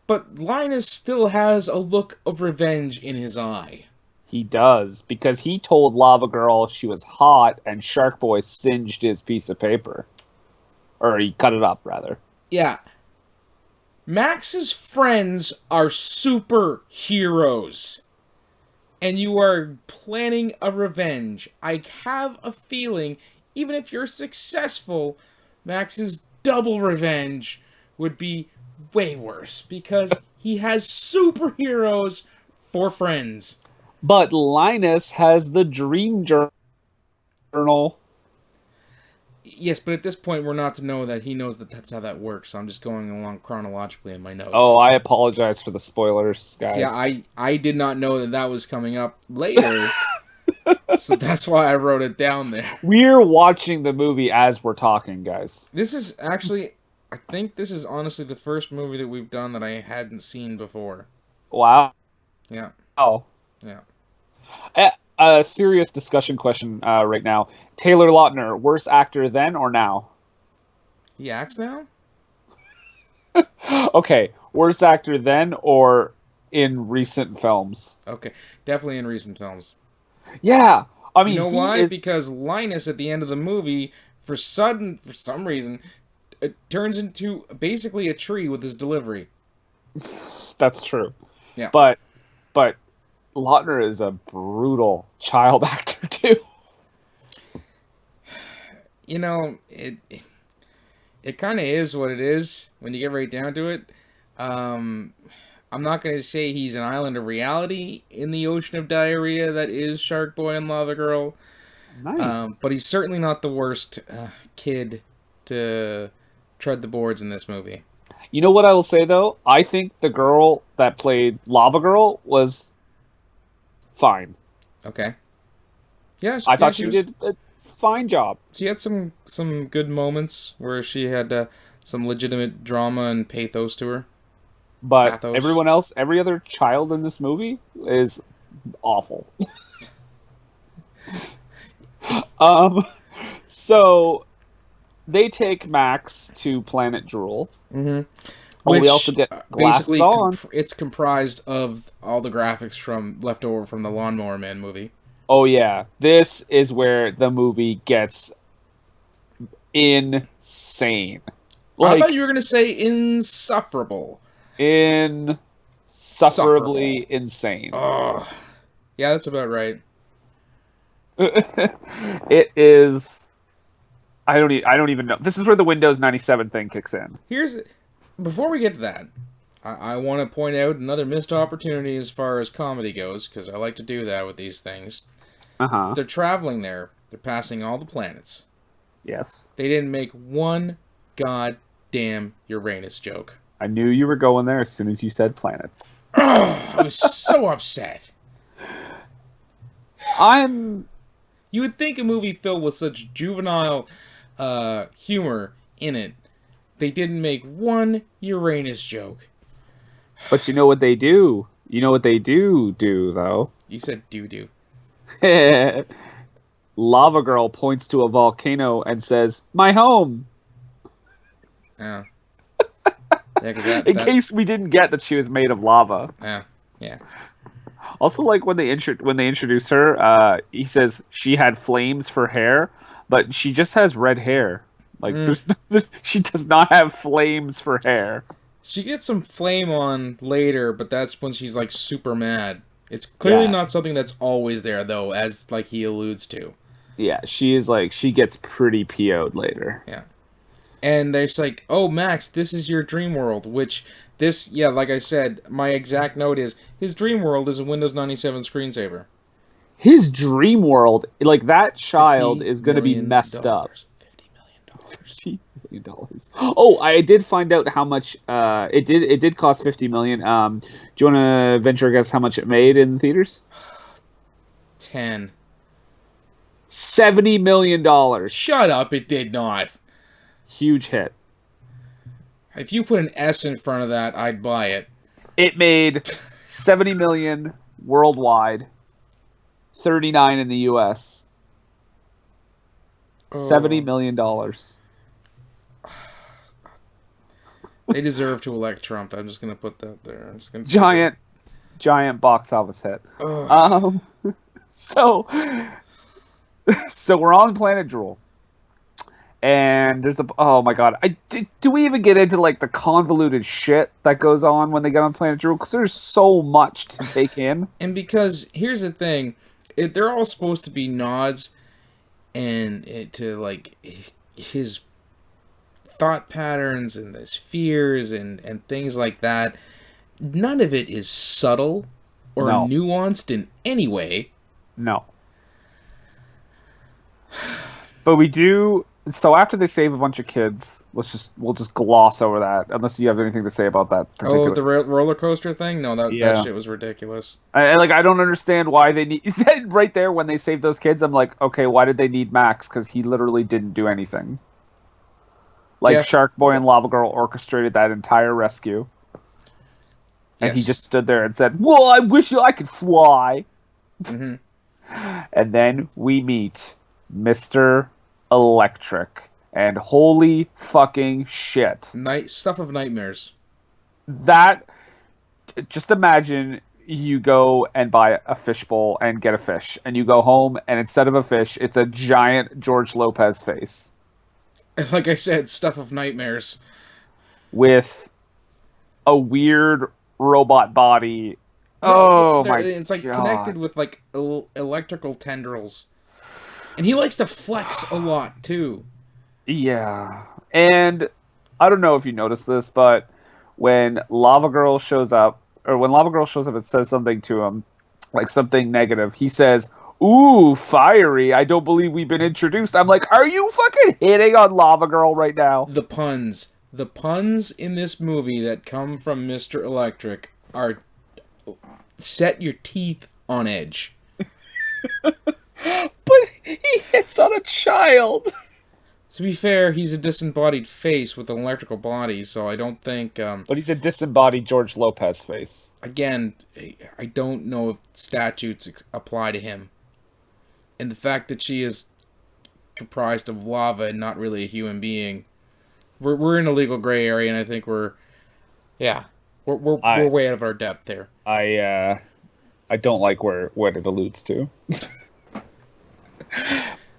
But Linus still has a look of revenge in his eye. He does, because he told Lavagirl she was hot, and Sharkboy singed his piece of paper. Or he cut it up, rather. Yeah. Max's friends are superheroes. And you are planning a revenge. I have a feeling, even if you're successful, Max's double revenge would be way worse. Because he has superheroes for friends. But Linus has the dream journal. Yes, but at this point, we're not to know that he knows that that's how that works. So I'm just going along chronologically in my notes. Oh, I apologize for the spoilers, guys. See, I did not know that was coming up later. So that's why I wrote it down there. We're watching the movie as we're talking, guys. This is actually, I think this is honestly the first movie that we've done that I hadn't seen before. Wow. Yeah. Oh. Yeah. A serious discussion question right now. Taylor Lautner, worst actor then or now? He acts now? Okay, worst actor then or in recent films? Okay, definitely in recent films. Yeah, I mean, You know he why? is- Because Linus at the end of the movie, for some reason, it turns into basically a tree with his delivery. That's true. Yeah. But Lautner is a brutal child actor too. You know, it kind of is what it is when you get right down to it. I'm not going to say he's an island of reality in the ocean of diarrhea that is Sharkboy and Lavagirl. Nice. But he's certainly not the worst kid to tread the boards in this movie. You know what I will say though? I think the girl that played Lavagirl was fine. Okay. Yeah, I thought she she was- did a fine job. She had some good moments where she had some legitimate drama and pathos to her. But Pathos. everyone else, every other child in this movie is awful. So they take Max to Planet Drool. Mm-hmm. Oh, we also get glasses basically on. it's comprised of all the graphics from left over from the Lawnmower Man movie. Oh yeah, this is where the movie gets insane. I thought Like, you were gonna say insufferable. insufferably Sufferable. insane. Oh, yeah, that's about right. It is. I don't even know. This is where the Windows 97 thing kicks in. Here's before we get to that, I want to point out another missed opportunity as far as comedy goes, because I like to do that with these things. Uh-huh. They're traveling there. They're passing all the planets. Yes. They didn't make one goddamn Uranus joke. I knew you were going there as soon as you said planets. Oh, I was so upset. I'm You would think a movie filled with such juvenile humor in it, they didn't make one Uranus joke. But you know what they do? You know what they do, though? You said doo-doo. Lavagirl points to a volcano and says, "My home." Yeah. Yeah, because that... In case we didn't get that she was made of lava. Yeah. Yeah. Also, like when they introduce her, he says she had flames for hair, but she just has red hair. Like she does not have flames for hair. She gets some flame on later, but that's when she's like super mad. It's clearly Yeah. not something that's always there though, as like he alludes to. Yeah, she is like she gets pretty PO'd later. Yeah. And they're just like, "Oh, Max, this is your dream world," which this, yeah, like I said, my exact note is his dream world is a Windows 97 screensaver. His dream world, like that child $50 is going to be million. messed up. $50 million. $50 million. Oh, I did find out how much it did cost 50 million. Do you want to venture a guess how much it made in the theaters? 10. $70 million. Shut up, it did not. Huge hit. If you put an S in front of that, I'd buy it. It made 70 million worldwide, 39 in the US. $70 million. They deserve to elect Trump. I'm just gonna put that there. I'm just gonna Giant box office hit. So we're on planet Drool. And there's oh my god, do we even get into like the convoluted shit that goes on when they get on Planet Drool? Because there's so much to take in. And because here's the thing, they're all supposed to be nods and to like his thought patterns and his fears and things like that. None of it is subtle or nuanced in any way. No. But we do. So after they save a bunch of kids, we'll just gloss over that unless you have anything to say about that particular. Oh, the roller coaster thing? No, that shit was ridiculous. I don't understand why they need right there when they save those kids. I'm like, okay, why did they need Max? Because he literally didn't do anything. Like Sharkboy and Lavagirl orchestrated that entire rescue, and he just stood there and said, "Well, I wish I could fly." Mm-hmm. And then we meet Mr. Electric, and holy fucking shit, Stuff of nightmares. that, just imagine you go and buy a fishbowl and get a fish, and you go home and instead of a fish it's a giant George Lopez face Like I said, stuff of nightmares with a weird robot body. It's like God. connected with like electrical tendrils. And he likes to flex a lot, too. Yeah. And I don't know if you noticed this, but when Lavagirl shows up, it says something to him, like something negative. He says, "Ooh, fiery. I don't believe we've been introduced." I'm like, are you fucking hitting on Lavagirl right now? The puns. The puns in this movie that come from Mr. Electric are set your teeth on edge. But he hits on a child. To be fair, he's a disembodied face with an electrical body, so I don't think... But he's a disembodied George Lopez face. Again, I don't know if statutes apply to him. And the fact that she is comprised of lava and not really a human being... We're in a legal gray area, and I think we're way out of our depth there. I don't like what it alludes to.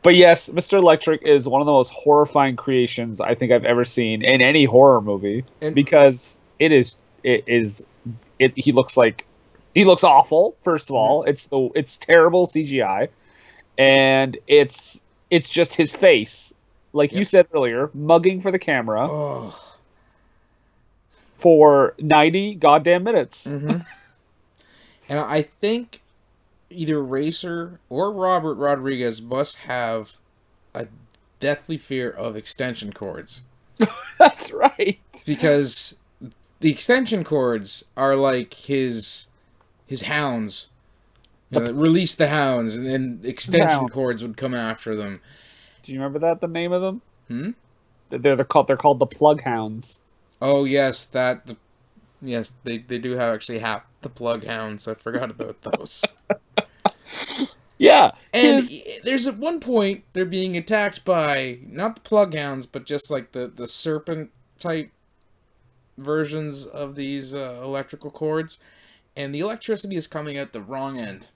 But yes, Mr. Electric is one of the most horrifying creations I think I've ever seen in any horror movie And because he looks like he looks awful. First of Mhm. all, it's terrible CGI, and it's just his face, like you Yep. said earlier, mugging for the camera Oh. for 90 goddamn minutes. Mm-hmm. And I think either Racer or Robert Rodriguez must have a deathly fear of extension cords, That's right. because the extension cords are like his hounds. You The know, release the hounds, and then extension Hound. cords would come after them. Do you remember that? The name of them? Hmm? They're called the Plug Hounds. Oh yes, yes, they do have actually have the plug hounds. I forgot about those. Yeah, And his there's at one point they're being attacked by not the plug hounds, but just like the serpent type versions of these electrical cords, and the electricity is coming out the wrong end.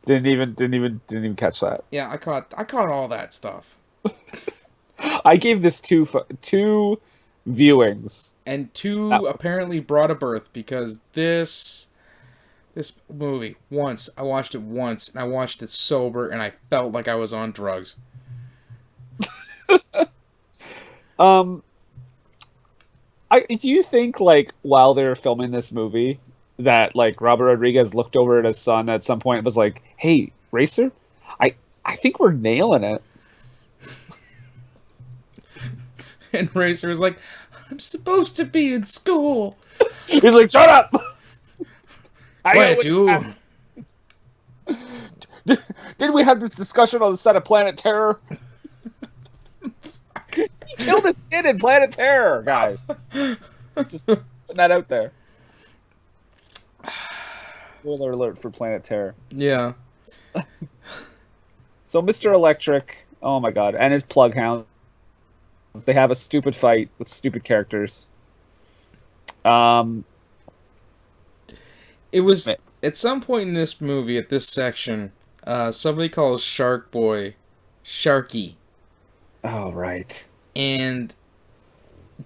didn't even catch that. Yeah, I caught all that stuff. I gave this two viewings. And That two apparently brought a birth, because this movie, once I watched it once, and I watched it sober, and I felt like I was on drugs. um do you think, like, while they were filming this movie, that like Robert Rodriguez looked over at his son at some point and was like, "Hey, Racer, I think we're nailing it." And Racer was like, "I'm supposed to be in school." He's like, "Shut up." What, you? Didn't we have this discussion on the set of Planet Terror? He killed his kid in Planet Terror, guys. Just putting that out there. Spoiler alert for Planet Terror. Yeah. So Mr. Electric, oh my god, and his Plug Hounds, they have a stupid fight with stupid characters. It was at some point in this movie, at this section, somebody calls Sharkboy Sharky. Oh, right. And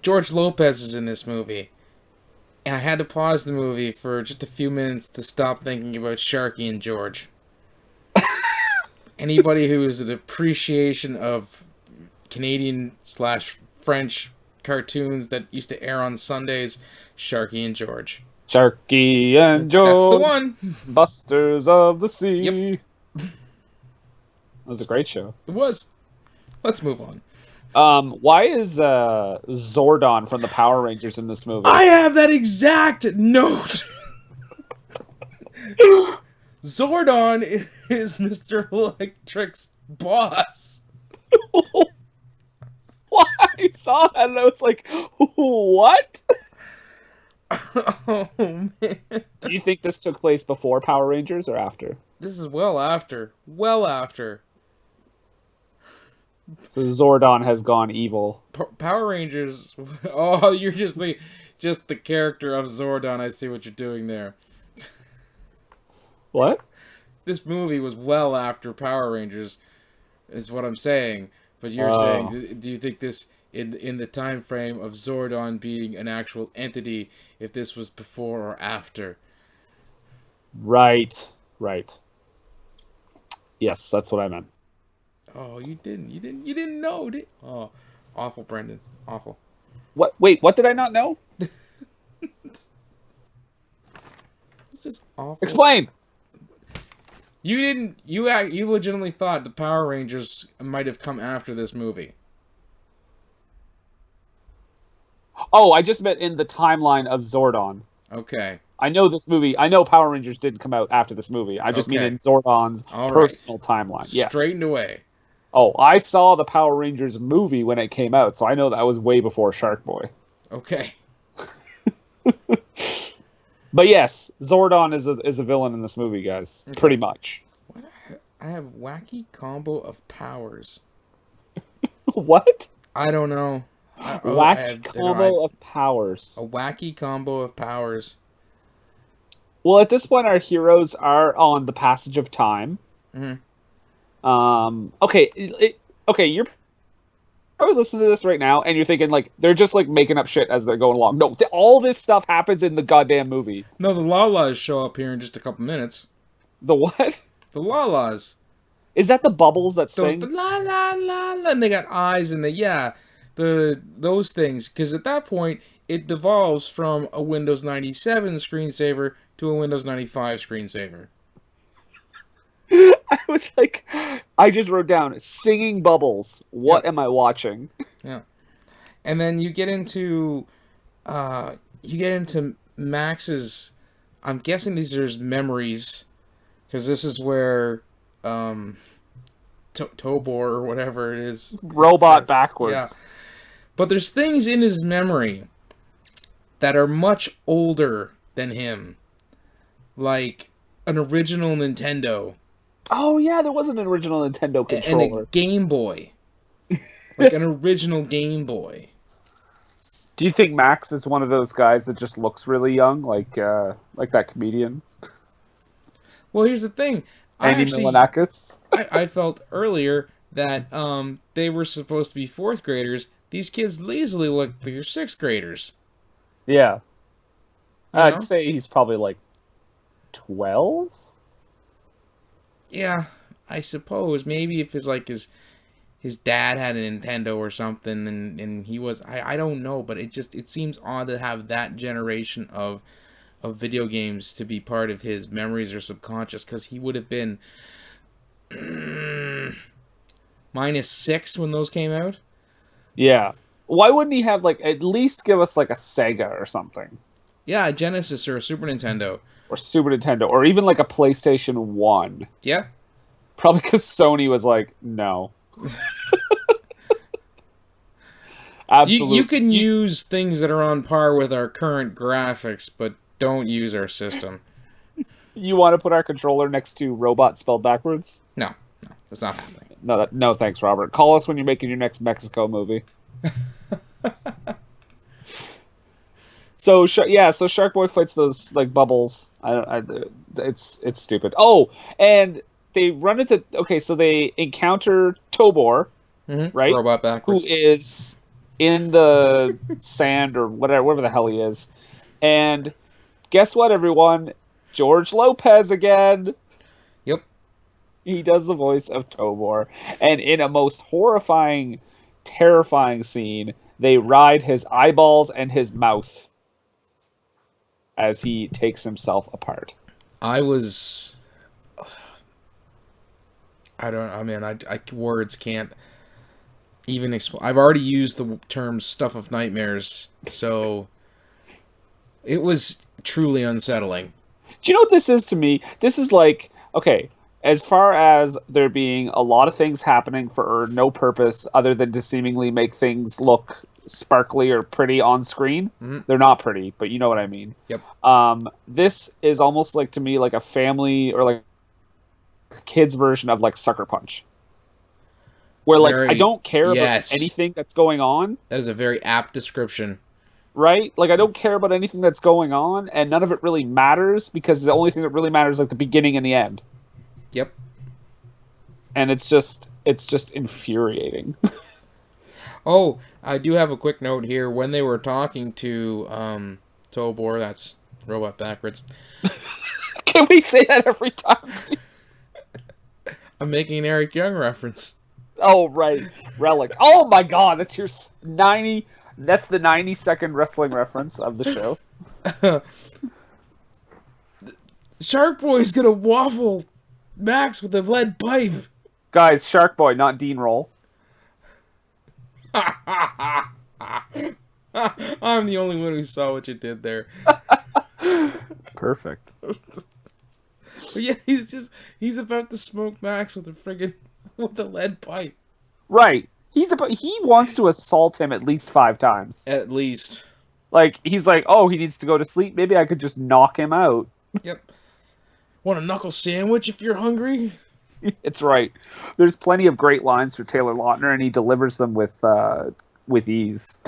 George Lopez is in this movie. And I had to pause the movie for just a few minutes to stop thinking about Sharky and George. Anybody who is an appreciation of Canadian/French cartoons that used to air on Sundays, Sharky and George. Sharky and George. That's the one. Busters of the Sea. Yep. That was a great show. It was. Let's move on. Why is Zordon from the Power Rangers in this movie? I have that exact note. Zordon is Mr. Electric's boss. Why? I saw that and I was like, what? Oh, man. Do you think this took place before Power Rangers or after? This is well after. Well after. So Zordon has gone evil. Power Rangers. Oh, you're just the character of Zordon. I see what you're doing there. What? This movie was well after Power Rangers, is what I'm saying. But you're Oh. saying, do you think this in the time frame of Zordon being an actual entity, if this was before or after? Right. Yes, that's what I meant. Oh, you didn't know, did? Oh, awful, Brendan. Awful. What? Wait, what did I not know? This is awful. Explain. You didn't. You legitimately thought the Power Rangers might have come after this movie. Oh, I just meant in the timeline of Zordon. Okay. I know this movie. I know Power Rangers didn't come out after this movie. I just mean Okay. in Zordon's All right. personal timeline. Yeah. Straightened away. Oh, I saw the Power Rangers movie when it came out, so I know that was way before Sharkboy. Okay. But yes, Zordon is a villain in this movie, guys. Okay. Pretty much. What? I have wacky combo of powers. What? I don't know. Wacky combo of powers. A wacky combo of powers. Well, at this point, our heroes are on the passage of time. Mhm. Okay, okay, you're probably listening to this right now, and you're thinking like they're just like making up shit as they're going along. No, all this stuff happens in the goddamn movie. No, the Lalas show up here in just a couple minutes. The what? The Lalas. Is that the bubbles that Those sing? the la la la la, and they got eyes and those things. Because at that point, it devolves from a Windows 97 screensaver to a Windows 95 screensaver. I was like, I just wrote down singing bubbles. What Yep. am I watching? Yeah, and then you get into Max's. I'm guessing these are his memories, because this is where Tobor or whatever it is. Robot backwards. Yeah. But there's things in his memory that are much older than him. Like an original Nintendo. Oh yeah, there was an original Nintendo And controller. a Game Boy. Like an original Game Boy. Do you think Max is one of those guys that just looks really young, like that comedian, Well, here's the thing. Andy Milonakis? I felt earlier that they were supposed to be 4th graders. These kids easily look like they're 6th graders. Yeah, You I'd know? say he's probably like 12. Yeah, I suppose. Maybe if his dad had a Nintendo or something and he was I don't know, but it seems odd to have that generation of video games to be part of his memories or subconscious, because he would have been -6 when those came out. Yeah. Why wouldn't he have like at least give us like a Sega or something, Yeah, a Genesis or a Super Nintendo. or Super Nintendo, or even like a PlayStation 1? Yeah. Probably because Sony was like, no. Absolutely. You can use things that are on par with our current graphics, but don't use our system. You want to put our controller next to robot spelled backwards? No, that's not happening. No, thanks, Robert. Call us when you're making your next Mexico movie. So Sharkboy fights those like bubbles. It's stupid. Oh, and they run into so they encounter Tobor, right? Robot Who backwards. is in the sand or whatever the hell he is. And guess what, everyone? George Lopez again. Yep. He does the voice of Tobor. And in a most horrifying, terrifying scene, they ride his eyeballs and his mouth as he takes himself apart. Words can't even explain. I've already used the term stuff of nightmares, so it was truly unsettling. Do you know what this is to me? This is like, okay, as far as there being a lot of things happening for no purpose other than to seemingly make things look sparkly or pretty on screen. Mm-hmm. They're not pretty, but you know what I mean. Yep. This is almost like, to me, like a family or like a kid's version of like Sucker Punch. Where like I don't care about anything that's going on. That is a very apt description. Right? Like, I don't care about anything that's going on, and none of it really matters, because the only thing that really matters is, like, the beginning and the end. Yep. And it's just infuriating. Oh, I do have a quick note here. When they were talking to Tobor, that's robot backwards. Can we say that every time, please? I'm making an Eric Young reference. Oh, right. Relic. Oh, my God. That's your 90... That's the 90-second wrestling reference of the show. Sharkboy's gonna waffle Max with a lead pipe. Guys, Sharkboy, not Dean Roll. I'm the only one who saw what you did there. Perfect. But yeah, he's about to smoke Max with a lead pipe. Right. He wants to assault him at least 5 times. At least. Like, he's like, oh, he needs to go to sleep. Maybe I could just knock him out. Yep. Want a knuckle sandwich if you're hungry? It's right. There's plenty of great lines for Taylor Lautner, and he delivers them with ease.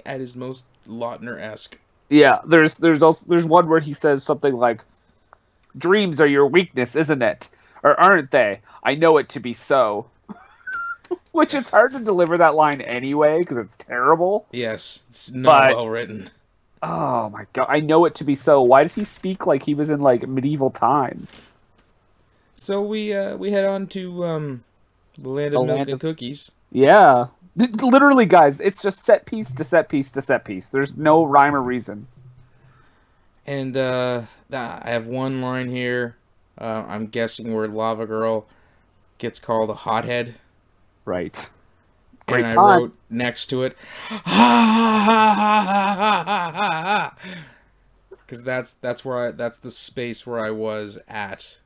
At his most Lautner-esque. Yeah, there's one where he says something like, "Dreams are your weakness, isn't it? Or aren't they? I know it to be so." Which it's hard to deliver that line anyway because it's terrible. Yes, it's not But well written. oh my god, I know it to be so. Why did he speak like he was in like medieval times? So we head on to the land The of milk land and of cookies. yeah. Literally, guys, it's just set piece to set piece to set piece. There's no rhyme or reason. And I have one line here. I'm guessing where Lavagirl gets called a hothead. Right. And Great I time. wrote next to it, because that's the space where I was at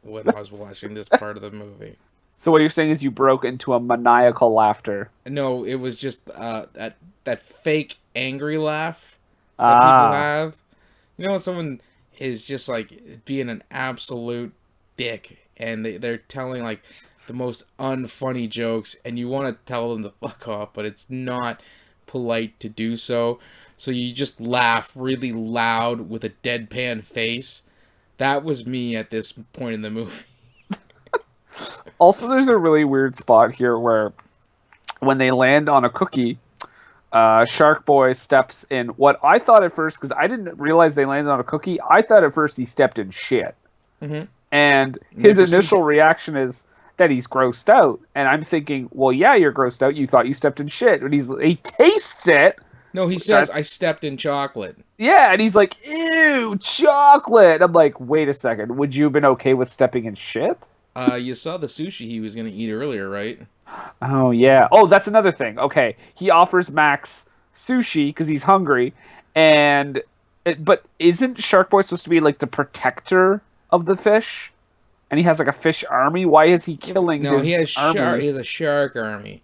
when I was watching this part of the movie. So what you're saying is you broke into a maniacal laughter. No, it was just that fake angry laugh that people Ah, have. You know, when someone is just like being an absolute dick, and they're telling like the most unfunny jokes, and you want to tell them to fuck off, but it's not polite to do so. So you just laugh really loud with a deadpan face. That was me at this point in the movie. also, there's a really weird spot here where when they land on a cookie, Sharkboy steps in what I thought at first, because I didn't realize they landed on a cookie. I thought at first he stepped in shit. Mm-hmm. And his Never seen initial reaction is that he's grossed out. And I'm thinking, well, yeah, you're grossed out. You thought you stepped in shit. But he tastes it. No, he says, I stepped in chocolate. Yeah, and he's like, ew, chocolate. I'm like, wait a second. Would you have been okay with stepping in shit? You saw the sushi he was going to eat earlier, right? Oh, yeah. Oh, that's another thing. Okay, he offers Max sushi because he's hungry. But isn't Sharkboy supposed to be like the protector of the fish? And he has like a fish army? Why is he killing No, his he has army? He has a shark army.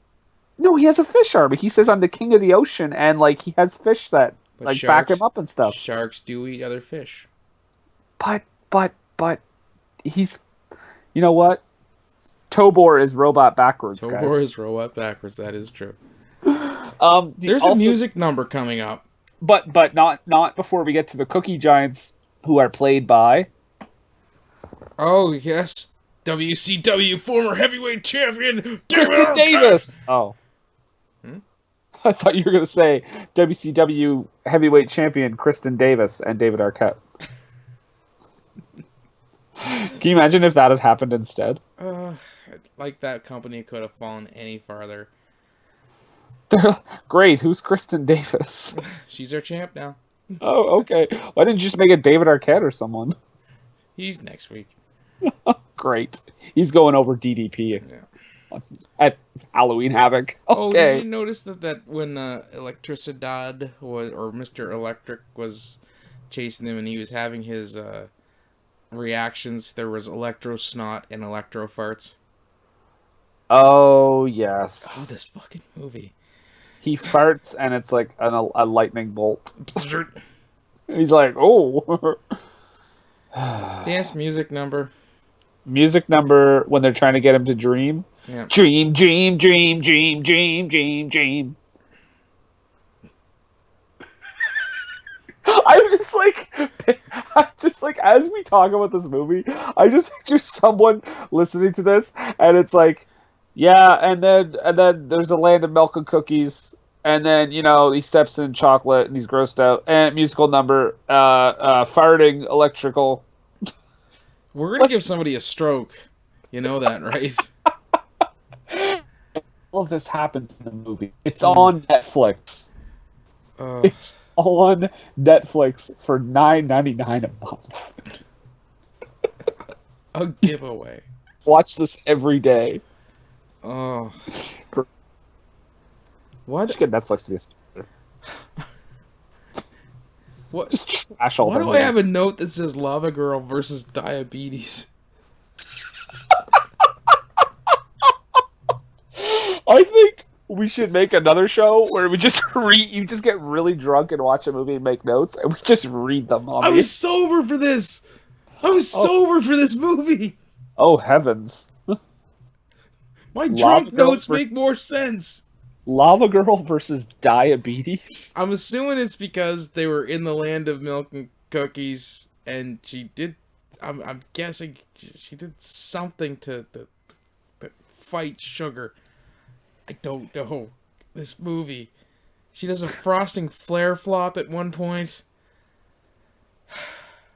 No, he has a fish army. He says, I'm the king of the ocean, and like he has fish that But like back him up and stuff. Sharks do eat other fish. But he's, you know what? Tobor is robot backwards, guys. Tobor is robot backwards. That is true. There's Also, a music number coming up. but not before we get to the Cookie Giants, who are played by. Oh yes, WCW former heavyweight champion Kristen Davis. Oh. Hmm? I thought you were going to say WCW heavyweight champion Kristen Davis and David Arquette. Can you imagine if that had happened instead? Like that company could have fallen any farther. Great. Who's Kristen Davis? She's our champ now. Oh, okay. Why didn't you just make it David Arquette or someone? He's next week. Great. He's going over DDP at Halloween Havoc. Oh, Okay. did you notice that when Electricidad or Mr. Electric was chasing him and he was having his reactions, there was electro snot and electro farts? Oh, yes. Oh, this fucking movie. He farts and it's like a lightning bolt. He's like, oh. Dance music number. Music number when they're trying to get him to dream. Yeah. Dream, dream, dream, dream, dream, dream, dream. I'm just like, as we talk about this movie, I just picture someone listening to this, and it's like, yeah, and then there's a land of milk and cookies, and then he steps in chocolate and he's grossed out, and musical number, farting electrical. We're gonna give somebody a stroke. You know that, right? All of this happens in the movie. It's on Netflix. It's on Netflix for $9.99 a month. A giveaway. Watch this every day. Oh. What? Just get Netflix to be a sponsor. What? Just trash all. Why do I have a note that says Lavagirl versus diabetes? I think we should make another show where we just you just get really drunk and watch a movie and make notes, and we just read them. I was sober for this. I was sober for this movie. Oh heavens! My drunk notes make more sense. Lava Girl versus diabetes? I'm assuming it's because they were in the land of milk and cookies, and she did. I'm guessing she did something to fight sugar. I don't know. This movie. She does a frosting flare flop at one point.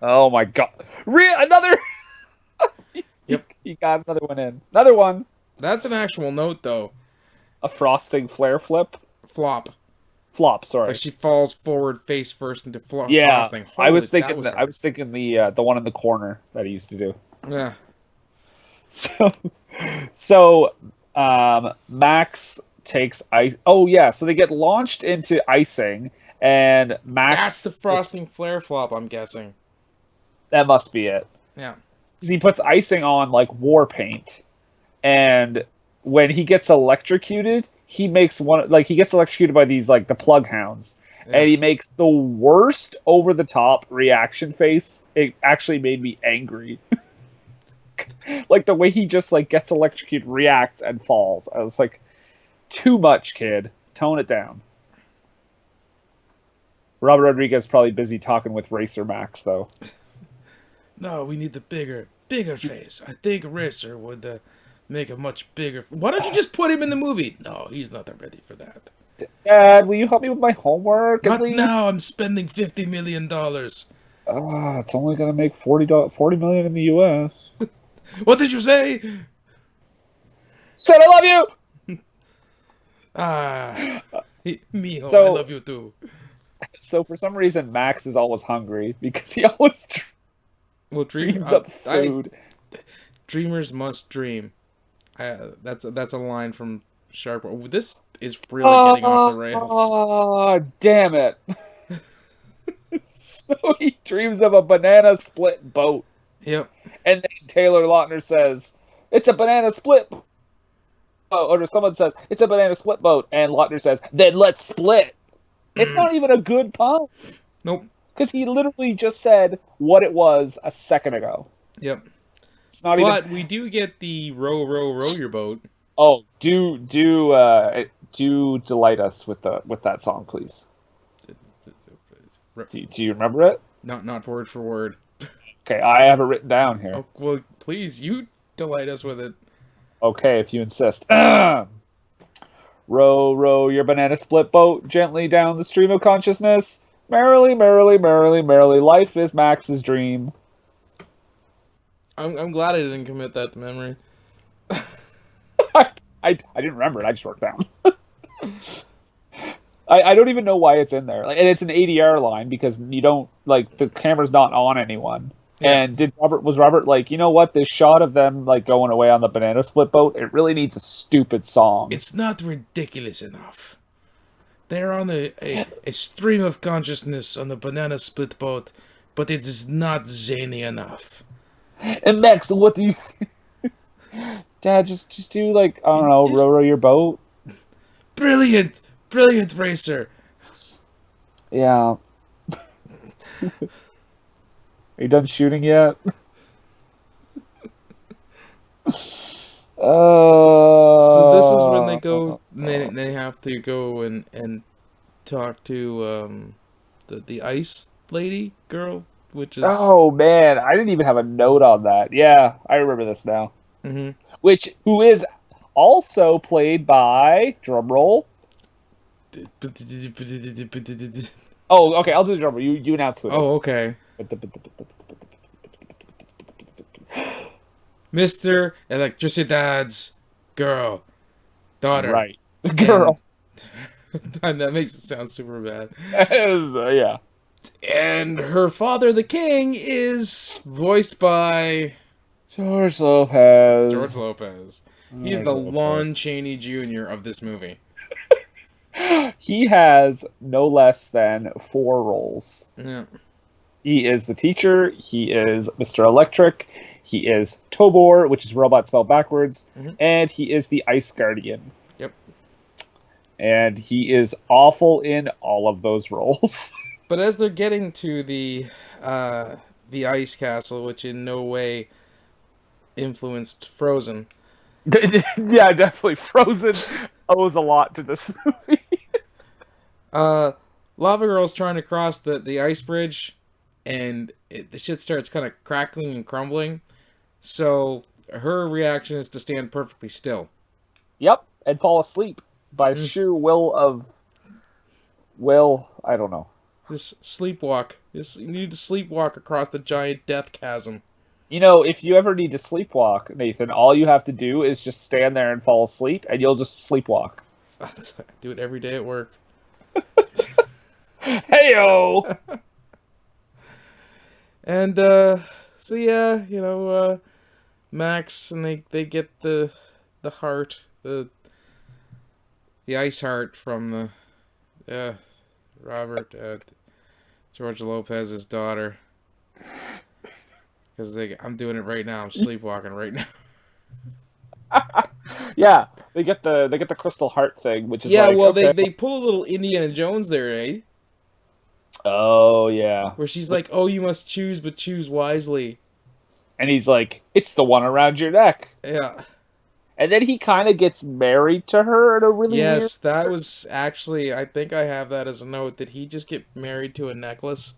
Oh my god. Another! Yep. He got another one in. Another one. That's an actual note, though. A frosting flare flip? Flop. Flop, sorry. But she falls forward face first into Yeah, frosting. Holy, I was that thinking was I hard. was thinking the one in the corner that he used to do. Yeah. So Max takes ice. Oh yeah, so they get launched into icing, and Max. That's the frosting flare flop, I'm guessing. That must be it. Yeah. 'Cause he puts icing on like war paint, and when he gets electrocuted, he makes one like he gets electrocuted by these like the plug hounds, Yeah. and he makes the worst over the top reaction face. It actually made me angry. Like the way he just like gets electrocuted, reacts, and falls. I was like, too much, kid. Tone it down. Robert Rodriguez probably busy talking with Racer Max though. No, we need the bigger face. I think Racer would make a much bigger. Why don't you just put him in the movie? No, he's not ready for that. Dad, will you help me with my homework at Not least? now. I'm spending $50 million. It's only gonna make $40 million in the U.S. What did you say? Said I love you. Ah, Mijo, So- I love you too. So for some reason, Max is always hungry because he always Well, dreams up food. Dreamers must dream. That's a line from Sharkboy. This is really getting off the rails. Oh, damn it. So he dreams of a banana split boat. Yep. And then Taylor Lautner says, it's a banana split boat. Or someone says, it's a banana split boat. And Lautner says, then let's split. It's not even a good pun. Nope. Because he literally just said what it was a second ago. Yep. It's not But even... we do get the row your boat. Oh, do delight us with that song, please. Do you remember it? Not word for word. Okay, I have it written down here. Oh, well, please, you delight us with it. Okay, if you insist. Row, row your banana split boat gently down the stream of consciousness. Merrily, merrily, merrily, merrily, life is Max's dream. I'm glad I didn't commit that to memory. I didn't remember it. I just wrote it down. I don't even know why it's in there. Like, and it's an ADR line because you don't like the camera's not on anyone. Yeah. And was Robert like, you know what? This shot of them like going away on the banana split boat, it really needs a stupid song. It's not ridiculous enough. They're on a stream of consciousness on the banana split boat, but it is not zany enough. And Max, what do you think? Dad, just do like, I don't know, row your boat. Brilliant Racer. Yeah. Are you done shooting yet? So this is when they go. They have to go and talk to the ice lady girl, which is Oh man, I didn't even have a note on that. Yeah, I remember this now. Mhm. Who is also played by drumroll. Oh, okay, I'll do the drumroll. You announce who it is. Oh, okay. Mr. Electricidad's girl, daughter. Right, girl. And that makes it sound super bad. Yeah. And her father, the king, is voiced by George Lopez. George Lopez. He's the Lon Chaney Jr. of this movie. He has no less than 4 roles. Yeah. He is the teacher. He is Mr. Electric. He is Tobor, which is robot spelled backwards. Mhm. And he is the Ice Guardian. Yep. And he is awful in all of those roles. But as they're getting to the ice castle, which in no way influenced Frozen. Yeah, definitely. Frozen owes a lot to this movie. Lava Girl's trying to cross the ice bridge, and the shit starts kind of crackling and crumbling. So her reaction is to stand perfectly still. Yep, and fall asleep by sheer will. I don't know. Just sleepwalk. You need to sleepwalk across the giant death chasm. You know, if you ever need to sleepwalk, Nathan, all you have to do is just stand there and fall asleep, and you'll just sleepwalk. I do it every day at work. Heyo! And so yeah, Max and they get the heart, the ice heart from the Robert George Lopez's daughter. Because I'm doing it right now. I'm sleepwalking right now. Yeah, they get the crystal heart thing, which is they pull a little Indiana Jones there, eh? Oh yeah, where she's like, "Oh, you must choose, but choose wisely." And he's like, "It's the one around your neck." Yeah. And then he kind of gets married to her in a really weird... Yes, that was actually, I think I have that as a note. Did he just get married to a necklace?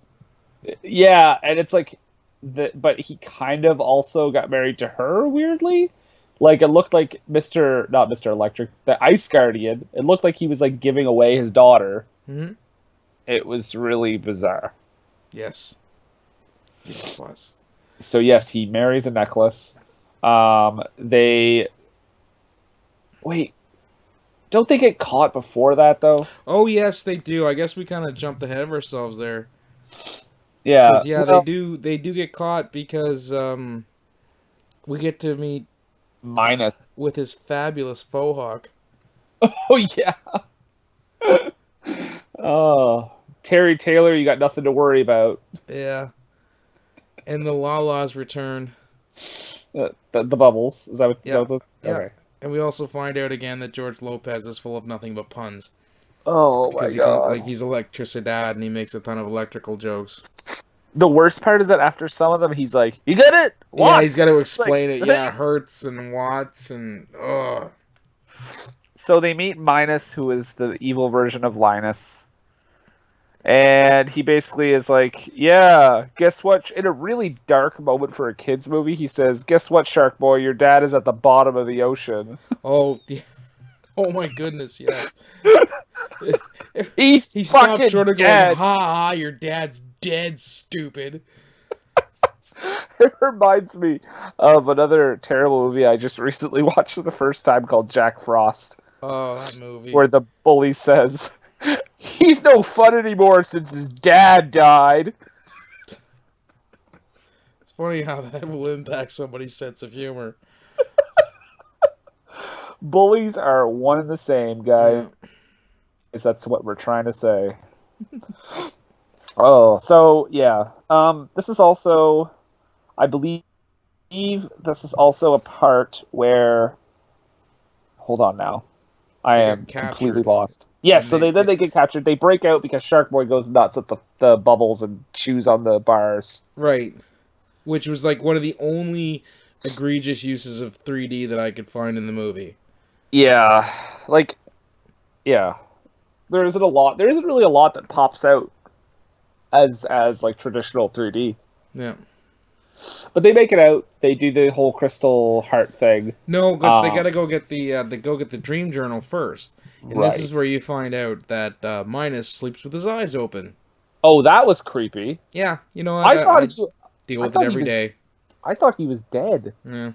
Yeah, and it's like, but he kind of also got married to her weirdly. Like it looked like not Mr. Electric, the Ice Guardian. It looked like he was like giving away his daughter. Mm-hmm. It was really bizarre. Yes. Yes, it was. So yes, he marries a necklace. They... Wait. Don't they get caught before that, though? Oh, yes, they do. I guess we kind of jumped ahead of ourselves there. Yeah. Yeah, they do get caught because we get to meet Minus. with his fabulous faux hawk. Oh, yeah. Oh, Terry Taylor, you got nothing to worry about. Yeah. And the Lala's return. The bubbles. Is that what... Yeah. Okay. Yeah. And we also find out again that George Lopez is full of nothing but puns. Oh, because my God. He's electricidad and he makes a ton of electrical jokes. The worst part is that after some of them, he's like, "You get it? Watts!" Yeah, he's got to explain like, it. Yeah, hertz and watts and ugh. So they meet Minus, who is the evil version of Linus. And he basically is like, "Yeah, guess what?" In a really dark moment for a kid's movie, he says, "Guess what, Sharkboy? Your dad is at the bottom of the ocean." Oh, oh my goodness, yes. He stopped short of dead. going, "Ha ha, your dad's dead, stupid." It reminds me of another terrible movie I just recently watched for the first time called Jack Frost. Oh, that movie. Where the bully says, "He's no fun anymore since his dad died." It's funny how that will impact somebody's sense of humor. Bullies are one and the same, guys. Yeah. That's what we're trying to say. Oh, so yeah. This is also, I believe, this is also a part where. Hold on now. I am completely lost. Yes, so then they get captured. They break out because Sharkboy goes nuts at the bubbles and chews on the bars. Right. Which was like one of the only egregious uses of 3D that I could find in the movie. Yeah. Like, yeah. There isn't really a lot that pops out as like traditional 3D. Yeah. But they make it out. They do the whole crystal heart thing. No, but they gotta go get the dream journal first. And This is where you find out that Minus sleeps with his eyes open. Oh, that was creepy. Yeah, you know what? I deal with it every day. I thought he was dead. Yeah.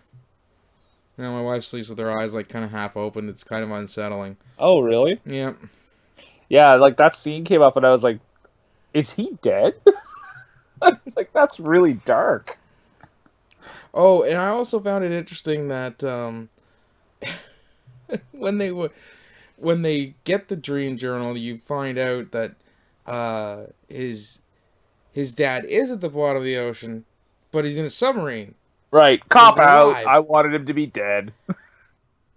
Yeah, my wife sleeps with her eyes like kind of half open. It's kind of unsettling. Oh, really? Yeah. Yeah, like that scene came up and I was like, is he dead? It's like, that's really dark. Oh, and I also found it interesting that when they get the dream journal, you find out that his dad is at the bottom of the ocean, but he's in a submarine. Right. Cop out. Alive. I wanted him to be dead.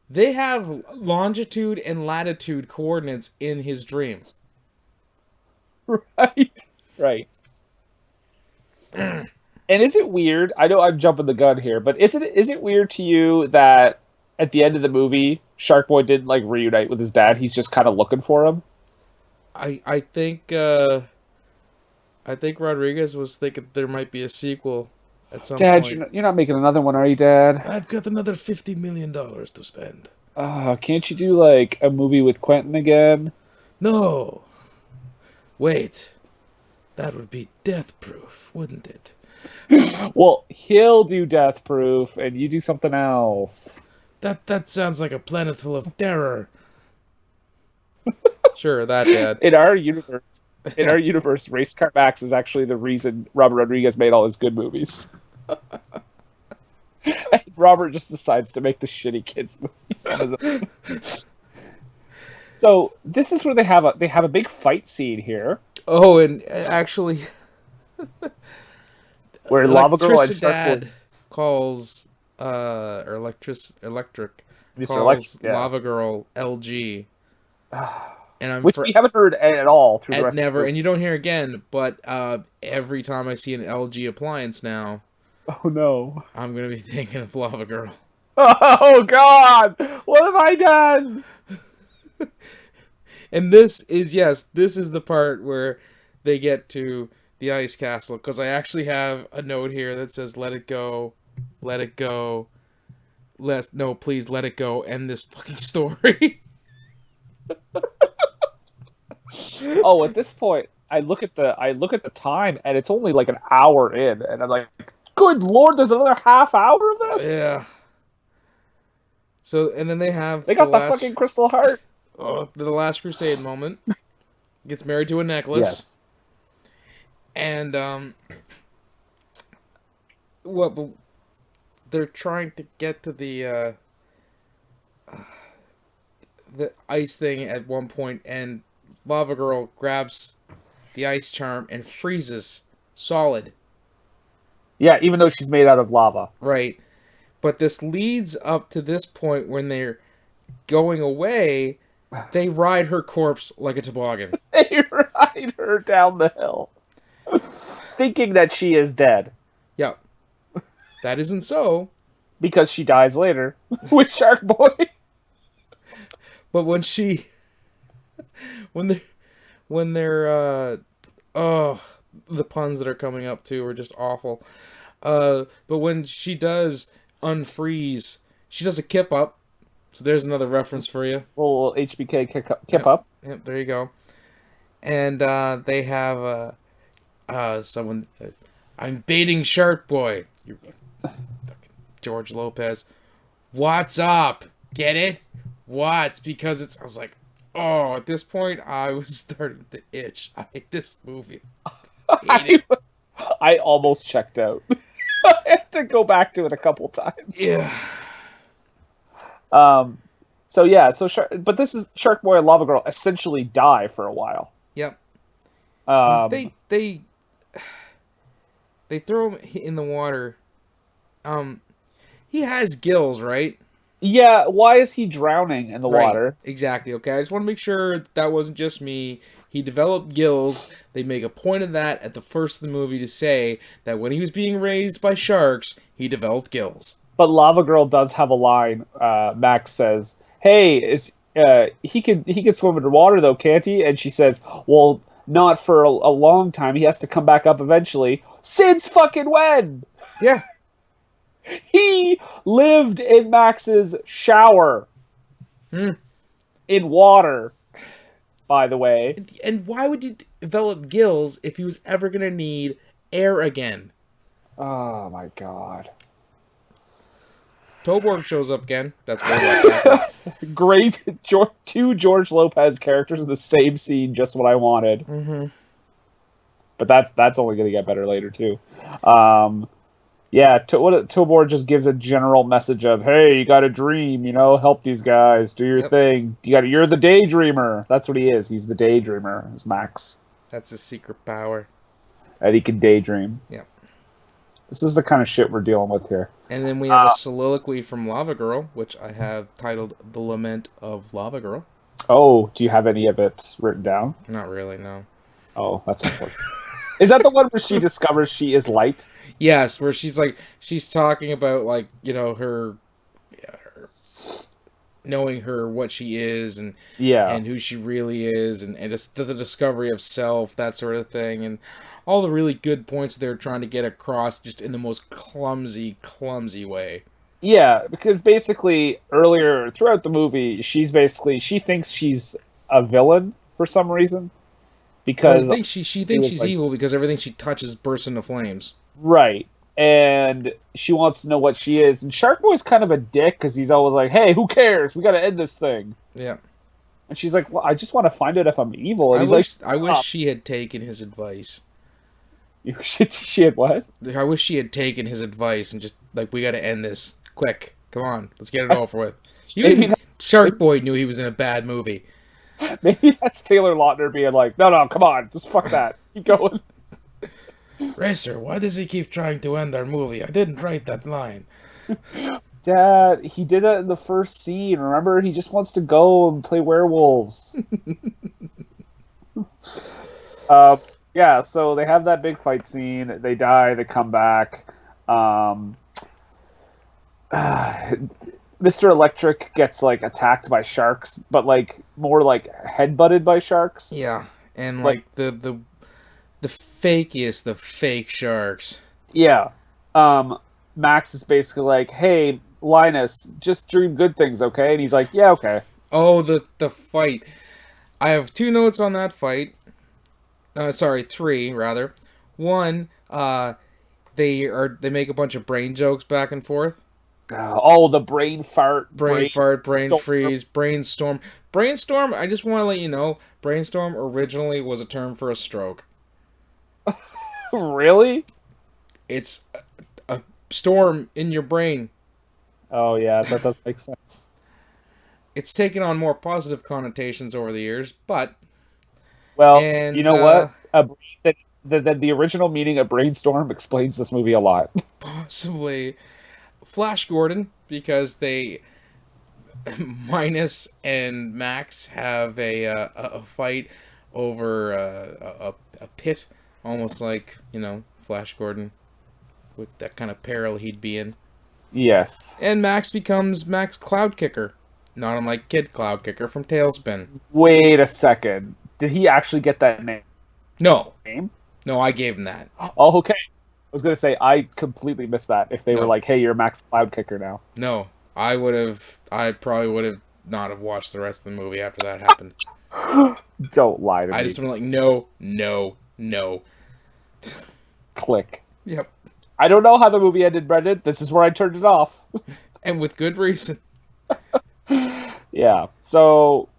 They have longitude and latitude coordinates in his dream. Right. Right. And is it weird? I know I'm jumping the gun here, but is it weird to you that at the end of the movie, Sharkboy didn't like reunite with his dad. He's just kind of looking for him. I think Rodriguez was thinking there might be a sequel at some Dad, point. you're not making another one, are you, Dad? I've got another $50 million to spend. Can't you do like a movie with Quentin again? No. Wait. That would be death proof, wouldn't it? Well, he'll do Death Proof, and you do something else. That sounds like a planet full of terror. Sure, that, Dad. In our universe, Race Car Max is actually the reason Robert Rodriguez made all his good movies. And Robert just decides to make the shitty kids movies. So this is where they have a big fight scene here. Oh, and actually, Where Lavagirl and Dad Sharkboy calls electric Mr. calls Electric, yeah. Lavagirl LG, and Which we haven't heard at all through the rest never, of the and you don't hear again. But every time I see an LG appliance now, Oh no. I'm gonna be thinking of Lavagirl. Oh God! What have I done? And this is the part where they get to the ice castle, because I actually have a note here that says let it go, please let it go, end this fucking story. Oh, at this point, I look at the time, and it's only like an hour in, and I'm like, good Lord, there's another half hour of this. Yeah. So, and then they have They got the fucking Crystal Heart. The Last Crusade moment. Gets married to a necklace. Yes. And they're trying to get to the ice thing at one point, and Lavagirl grabs the ice charm and freezes solid. Yeah, even though she's made out of lava. Right. But this leads up to this point when they're going away. They ride her corpse like a toboggan. They ride her down the hill, thinking that she is dead. Yep. That isn't so. Because she dies later with Sharkboy. But when they're the puns that are coming up too are just awful. But when she does unfreeze, she does a kip up. So there's another reference for you. Little HBK kip up. Yep, there you go. And they have someone. I'm baiting Sharkboy. You're George Lopez. What's up? Get it? What? Because I was like, oh, at this point, I was starting to itch. I hate this movie. I almost checked out. I had to go back to it a couple times. Yeah. So but this is Sharkboy and Lavagirl essentially die for a while. Yep. They throw him in the water. He has gills, right? Yeah, why is he drowning in the water? Exactly, okay. I just want to make sure that wasn't just me. He developed gills. They make a point of that at the first of the movie to say that when he was being raised by sharks, he developed gills. But Lavagirl does have a line. Max says, "Hey, he can swim underwater though, can't he?" And she says, "Well, not for a long time. He has to come back up eventually." Since fucking when? Yeah. He lived in Max's shower. In water, by the way. And why would you develop gills if he was ever going to need air again? Oh my God. Toborg shows up again. That's what Great. Two George Lopez characters in the same scene, just what I wanted. Mm-hmm. But that's only going to get better later, too. Toborg just gives a general message of, hey, you got a dream, help these guys, do your thing. You're the daydreamer. That's what he is. He's the daydreamer. It's Max. That's his secret power. That he can daydream. Yep. This is the kind of shit we're dealing with here. And then we have a soliloquy from Lavagirl, which I have titled The Lament of Lavagirl. Oh, do you have any of it written down? Not really, no. Oh, that's important. Is that the one where she discovers she is light? Yes, where she's talking about, her knowing her what she is Yeah. and who she really is, and it's the discovery of self, that sort of thing, and all the really good points they're trying to get across just in the most clumsy way. Yeah, because basically earlier throughout the movie, she thinks she's a villain for some reason Well, I because think she he thinks was she's like evil because everything she touches bursts into flames. right, and she wants to know what she is. And Sharkboy's kind of a dick because he's always like, "Hey, who cares? We got to end this thing." Yeah. And she's like, "Well, I just want to find out if I'm evil." And I he's like, wish I wish "Stop." she had taken his advice. She had what? I wish she had taken his advice and just like, we got to end this quick. Come on, let's get it over with. Maybe Even Shark Boy knew he was in a bad movie. maybe that's Taylor Lautner being like, "No, no, come on, just fuck that, keep going." Racer, why does he keep trying to end our movie? I didn't write that line. Dad, he did that in the first scene. Remember, he just wants to go and play werewolves. uh, yeah, so they have that big fight scene. They die. They come back. Mr. Electric gets like attacked by sharks, but like more like headbutted by sharks. Yeah, and like the fakiest of fake sharks. Yeah. Max is basically like, "Hey, Linus, just dream good things, okay?" And he's like, "Yeah, okay." Oh, the fight. I have 2 notes on that fight. Sorry, 3 rather. One, they make a bunch of brain jokes back and forth. Oh, the brain fart, Brain fart, brain storm. freeze, brainstorm. Brainstorm, I just want to let you know, brainstorm originally was a term for a stroke. Really? It's a storm in your brain. Oh yeah, that does make sense. It's taken on more positive connotations over the years, but Well, you and know what? The original meaning of brainstorm explains this movie a lot. possibly Flash Gordon, because they Minus and Max have a fight over a pit, almost like, Flash Gordon with that kind of peril he'd be in. Yes. And Max becomes Max Cloudkicker, not unlike Kid Cloudkicker from Tailspin. Wait a second. Did he actually get that name? No, I gave him that. Oh, okay. I was gonna say I completely missed that. If they were No. like, "Hey, you're Max Cloud Kicker now." No, I probably would have not have watched the rest of the movie after that happened. Don't lie to me. I just went like, no. Click. Yep. I don't know how the movie ended, Brendan. This is where I turned it off. And with good reason. Yeah. So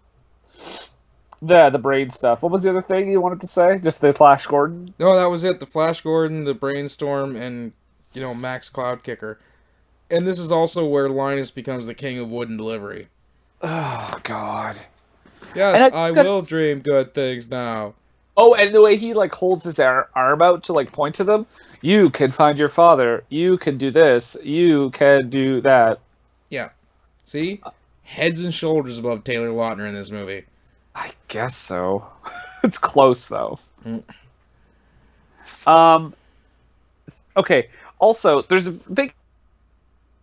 the brain stuff. What was the other thing you wanted to say? Just the Flash Gordon? No, that was it. The Flash Gordon, the Brainstorm, and, Max Cloudkicker. And this is also where Linus becomes the king of wooden delivery. Oh God. Yes, And I will dream good things now. Oh, and the way he like holds his arm out to like point to them. You can find your father. You can do this. You can do that. Yeah. See? Heads and shoulders above Taylor Lautner in this movie. I guess so. It's close though. Mm. Okay. Also, there's a big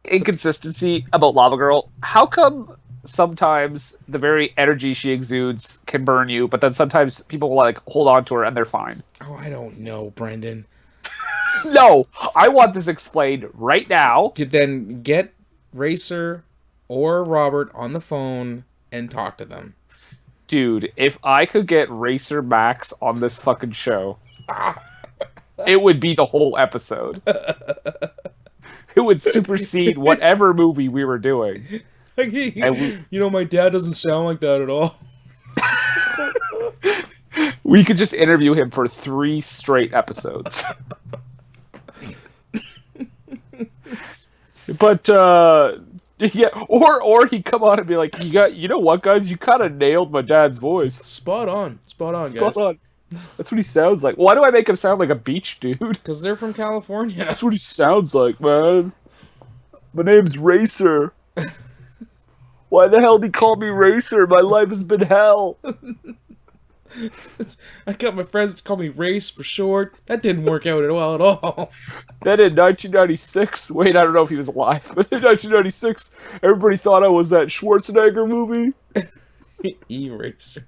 inconsistency about Lavagirl. How come sometimes the very energy she exudes can burn you, but then sometimes people will like hold on to her and they're fine? Oh, I don't know, Brendan. No, I want this explained right now. Then get Racer or Robert on the phone and talk to them. Dude, if I could get Racer Max on this fucking show, it would be the whole episode. It would supersede whatever movie we were doing. My dad doesn't sound like that at all. We could just interview him for 3 straight episodes. But yeah, or he'd come on and be like, you know what, guys, you kind of nailed my dad's voice. Spot on, guys. Spot on. That's what he sounds like. Why do I make him sound like a beach dude? Because they're from California. That's what he sounds like, man. My name's Racer. Why the hell did he call me Racer? My life has been hell. I got my friends to call me Race for short. That didn't work out at well at all. Then in 1996, wait, I don't know if he was alive, but in 1996, everybody thought I was that Schwarzenegger movie. Eraser.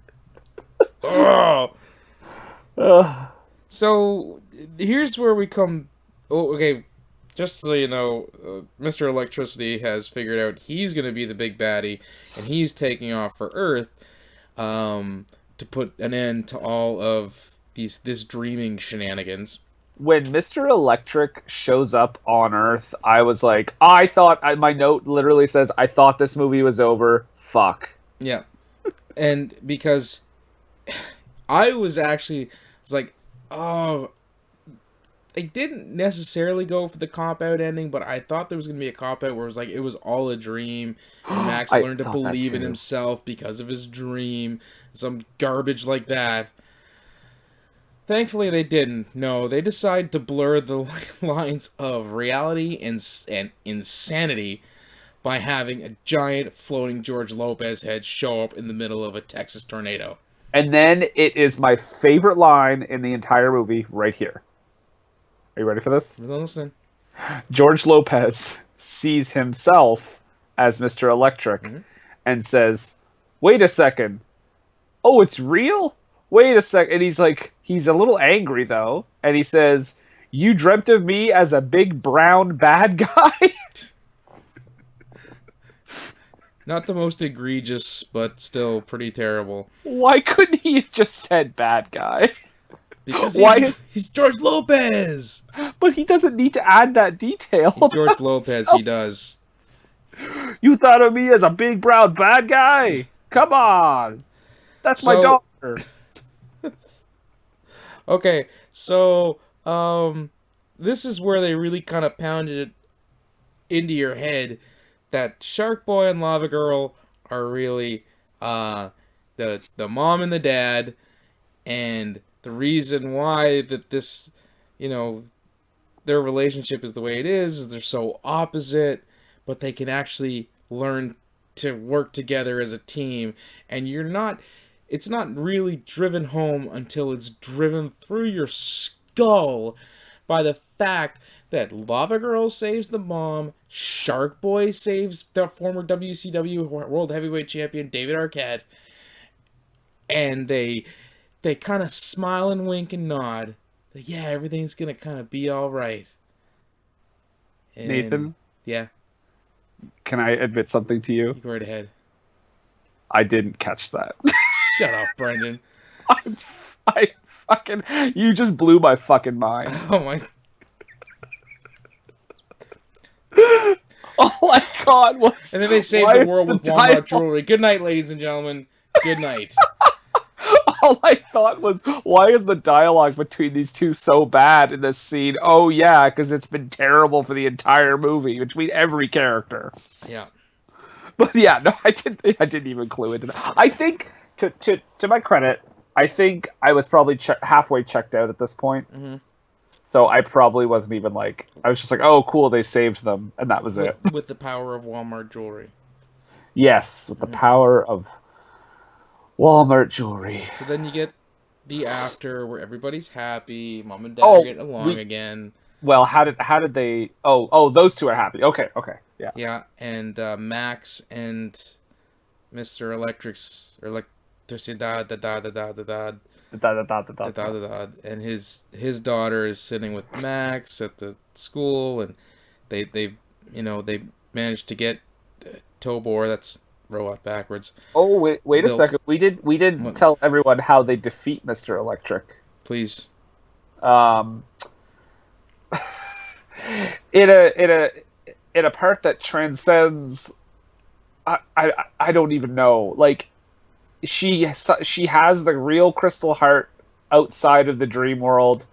Oh. Ugh. So here's where we come. Oh, okay. Just so you know, Mr. Electricity has figured out he's going to be the big baddie, and he's taking off for Earth to put an end to all of this dreaming shenanigans. When Mr. Electric shows up on Earth, I was like, I thought, my note literally says, I thought this movie was over. Fuck. Yeah. And because I was like, oh, they didn't necessarily go for the cop-out ending, but I thought there was going to be a cop-out where it was like, it was all a dream, and Max learned to believe in himself because of his dream, some garbage like that. Thankfully, they didn't. No, they decided to blur the lines of reality and insanity by having a giant floating George Lopez head show up in the middle of a Texas tornado. And then it is my favorite line in the entire movie right here. Are you ready for this? I'm listening. George Lopez sees himself as Mr. Electric and says, wait a second. Oh, it's real? Wait a second. And he's like, he's a little angry though. And he says, you dreamt of me as a big brown bad guy? Not the most egregious, but still pretty terrible. Why couldn't he have just said bad guy? Because he's George Lopez! But he doesn't need to add that detail. He's George Lopez, he does. You thought of me as a big brown bad guy? Come on! That's my daughter! Okay, so, this is where they really kind of pounded it into your head that Sharkboy and Lavagirl are really, the mom and the dad, and the reason why that this, their relationship is the way it is they're so opposite, but they can actually learn to work together as a team, and it's not really driven home until it's driven through your skull by the fact that Lavagirl saves the mom, Sharkboy saves the former WCW World Heavyweight Champion David Arquette, and they kind of smile and wink and nod. Like, yeah, everything's gonna kind of be all right. And, Nathan? Yeah? Can I admit something to you? You go right ahead. I didn't catch that. Shut up, Brendan. I fucking... You just blew my fucking mind. Oh my... All I got was... And then they saved the world with Walmart jewelry. Good night, ladies and gentlemen. Good night. All I thought was, why is the dialogue between these two so bad in this scene? Oh yeah, because it's been terrible for the entire movie, between every character. Yeah. But yeah, no, I didn't even clue into that. I think, to my credit, I think I was probably halfway checked out at this point. Mm-hmm. So I probably wasn't even like, I was just like, oh cool, they saved them, and that was it. With the power of Walmart jewelry. Yes, with the power of Walmart jewelry. So then you get the after where everybody's happy, mom and dad are getting along again. Well, how did they? Oh, those two are happy. Okay, yeah. Yeah, and Max and Mr. And his daughter is sitting with Max at the school, and they managed to get Tobor. That's robot backwards. Oh wait a second. We didn't tell everyone how they defeat Mr. Electric. Please. In a part that transcends, I don't even know. Like, she has the real Crystal Heart outside of the dream world,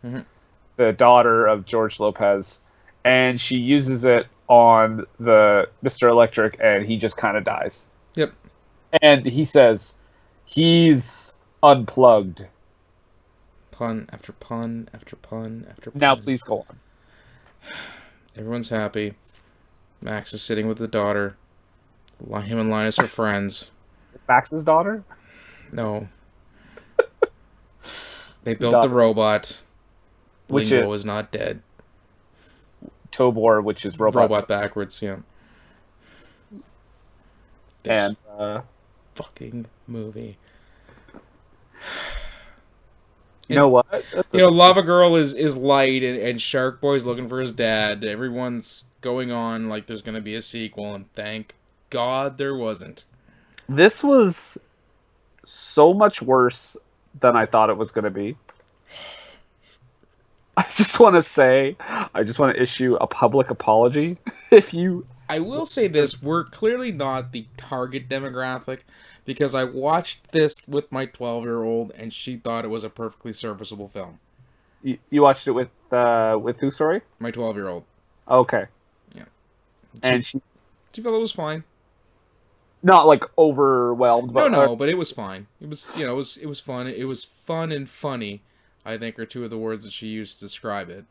the daughter of George Lopez, and she uses it on the Mr. Electric, and he just kind of dies. Yep. And he says he's unplugged. Pun after pun after pun after pun. Now please go on. Everyone's happy. Max is sitting with the daughter. Him and Linus are friends. Max's daughter? No. They built the robot. Which Lingo is is not dead. Tobor, which is Robot backwards, yeah. This and fucking movie. you know what? Lavagirl is light, and Sharkboy's looking for his dad. Everyone's going on like there's gonna be a sequel, and thank God there wasn't. This was so much worse than I thought it was going to be. I just want to issue a public apology. If you, I will say this: we're clearly not the target demographic, because I watched this with my 12-year-old, and she thought it was a perfectly serviceable film. you watched it with who? Sorry, My 12-year-old. okay. Yeah, And she felt it was fine. not like overwhelmed, but No, but it was fine. It was, it was fun. It was fun and funny, I think, are two of the words that she used to describe it.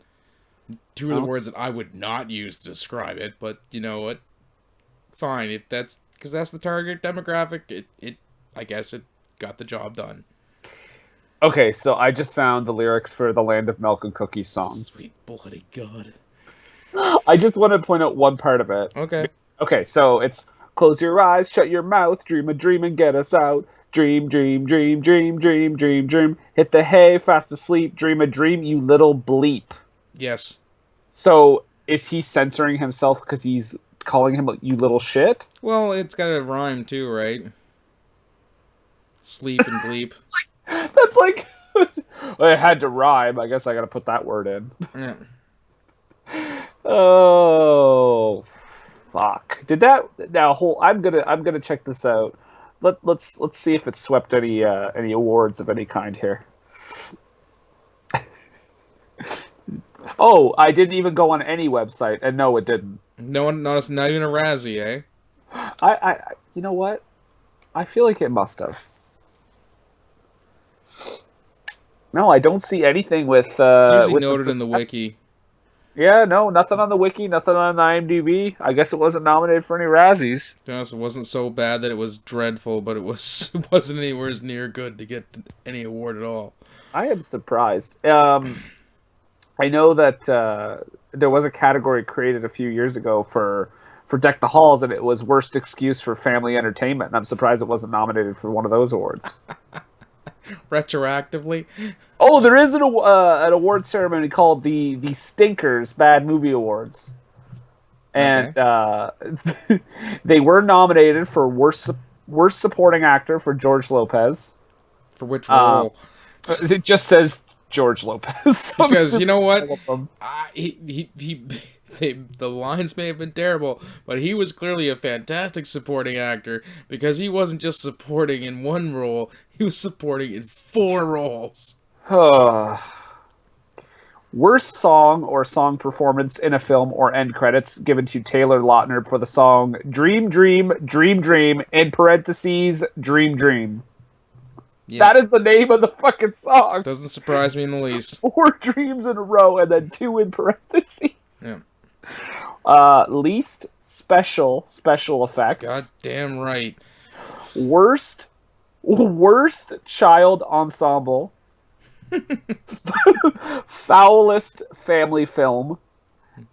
Two of the words that I would not use to describe it, but you know what? Fine, if that's because that's the target demographic. It I guess it got the job done. Okay, so I just found the lyrics for the Land of Milk and Cookies song. Sweet bloody God. I just want to point out one part of it. Okay. Okay, so it's close your eyes, shut your mouth, dream a dream and get us out. Dream, dream, dream, dream, dream, dream, dream. Hit the hay, fast asleep, dream a dream, you little bleep. Yes. So is he censoring himself because he's calling him you little shit? Well, it's got a rhyme too, right? Sleep and bleep. That's like, well, it had to rhyme. I guess I got to put that word in. Yeah. Oh, fuck! Did that now? I'm gonna check this out. Let's see if it swept any awards of any kind here. Oh, I didn't even go on any website, and no, it didn't. No one, not even a Razzie, eh? I you know what? I feel like it must have. No, I don't see anything with. It's usually with noted in the wiki. Yeah, no, nothing on the wiki, nothing on IMDb. I guess it wasn't nominated for any Razzies. To be honest, it wasn't so bad that it was dreadful, but it wasn't anywhere near good to get any award at all. I am surprised. I know that there was a category created a few years ago for Deck the Halls, and it was worst excuse for family entertainment. And I'm surprised it wasn't nominated for one of those awards. Retroactively. Oh, there is an award ceremony called the Stinkers Bad Movie Awards, and they were nominated for worst supporting actor for George Lopez. For which role? It just says George Lopez. Because you know what, the lines may have been terrible, but he was clearly a fantastic supporting actor because he wasn't just supporting in one role; he was supporting in 4 roles. Worst song or song performance in a film or end credits given to Taylor Lautner for the song "Dream Dream Dream Dream" in parentheses Dream Dream. Yep. That is the name of the fucking song. Doesn't surprise me in the least. 4 dreams in a row and then 2 in parentheses. Yeah. Least special effects. God damn right. Worst child ensemble. Foulest family film.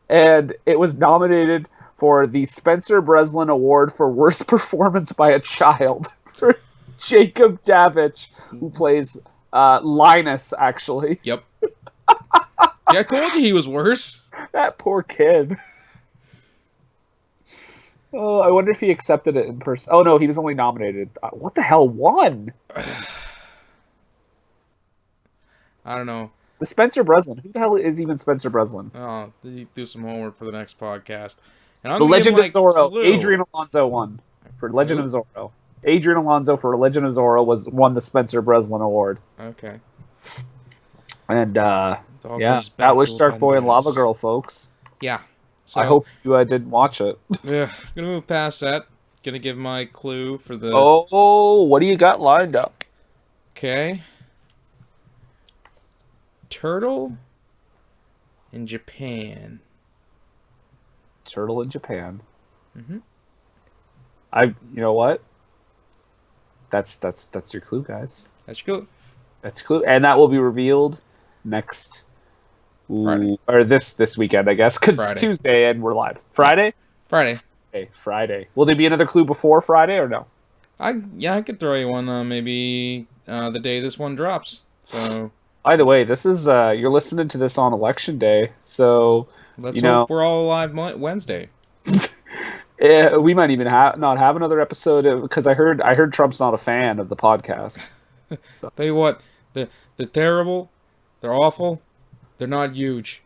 And it was nominated for the Spencer Breslin Award for worst performance by a child. For Jacob Davidge, who plays Linus, actually. Yep. Yeah, I told you he was worse. That poor kid. Oh, I wonder if he accepted it in person. Oh, no, he was only nominated. What the hell won? I don't know. The Spencer Breslin. Who the hell is even Spencer Breslin? Oh, do some homework for the next podcast. And I'm The Legend of Zorro. clue. Adrian Alonso won for Legend of Zorro. Adrian Alonso for Legend of Zorro won the Spencer Breslin Award. Okay. And yeah, that was Sharkboy and Lavagirl, folks. Yeah. So, I hope you didn't watch it. Yeah, gonna move past that. Gonna give my clue for the. Oh, what do you got lined up? Okay. Turtle in Japan. Turtle in Japan. Mm-hmm. You know what? That's your clue, guys. That's your clue. That's cool, and that will be revealed next Friday. or this weekend, I guess, because it's Friday. Tuesday and we're live. Yeah. Friday. Friday. Okay, Friday. Will there be another clue before Friday or no? I could throw you one maybe the day this one drops. So Either way, this is you're listening to this on election day, so let's you hope know we're all alive Wednesday. we might even not have another episode because I heard Trump's not a fan of the podcast. Tell you what, they're terrible, they're awful, they're not huge.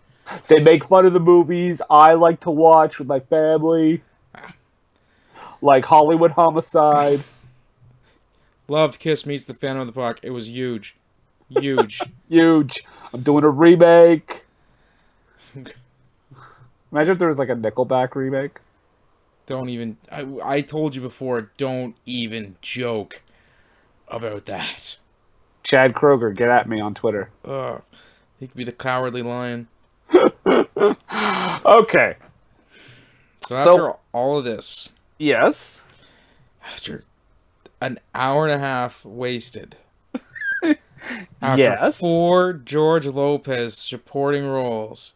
They make fun of the movies I like to watch with my family, like Hollywood Homicide. Loved Kiss Meets the Phantom of the Park. It was huge. Huge. Huge. I'm doing a remake. Imagine if there was like a Nickelback remake. Don't even... I told you before, don't even joke about that. Chad Kroger, get at me on Twitter. Ugh. He could be the Cowardly Lion. Okay. So after all of this, Yes. after an hour and a half wasted, after Yes. 4 George Lopez supporting roles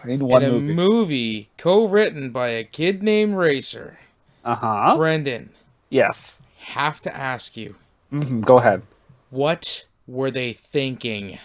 In in one a movie. movie co-written by a kid named Racer, Uh-huh. Brendan, Yes. have to ask you, Go ahead. what were they thinking?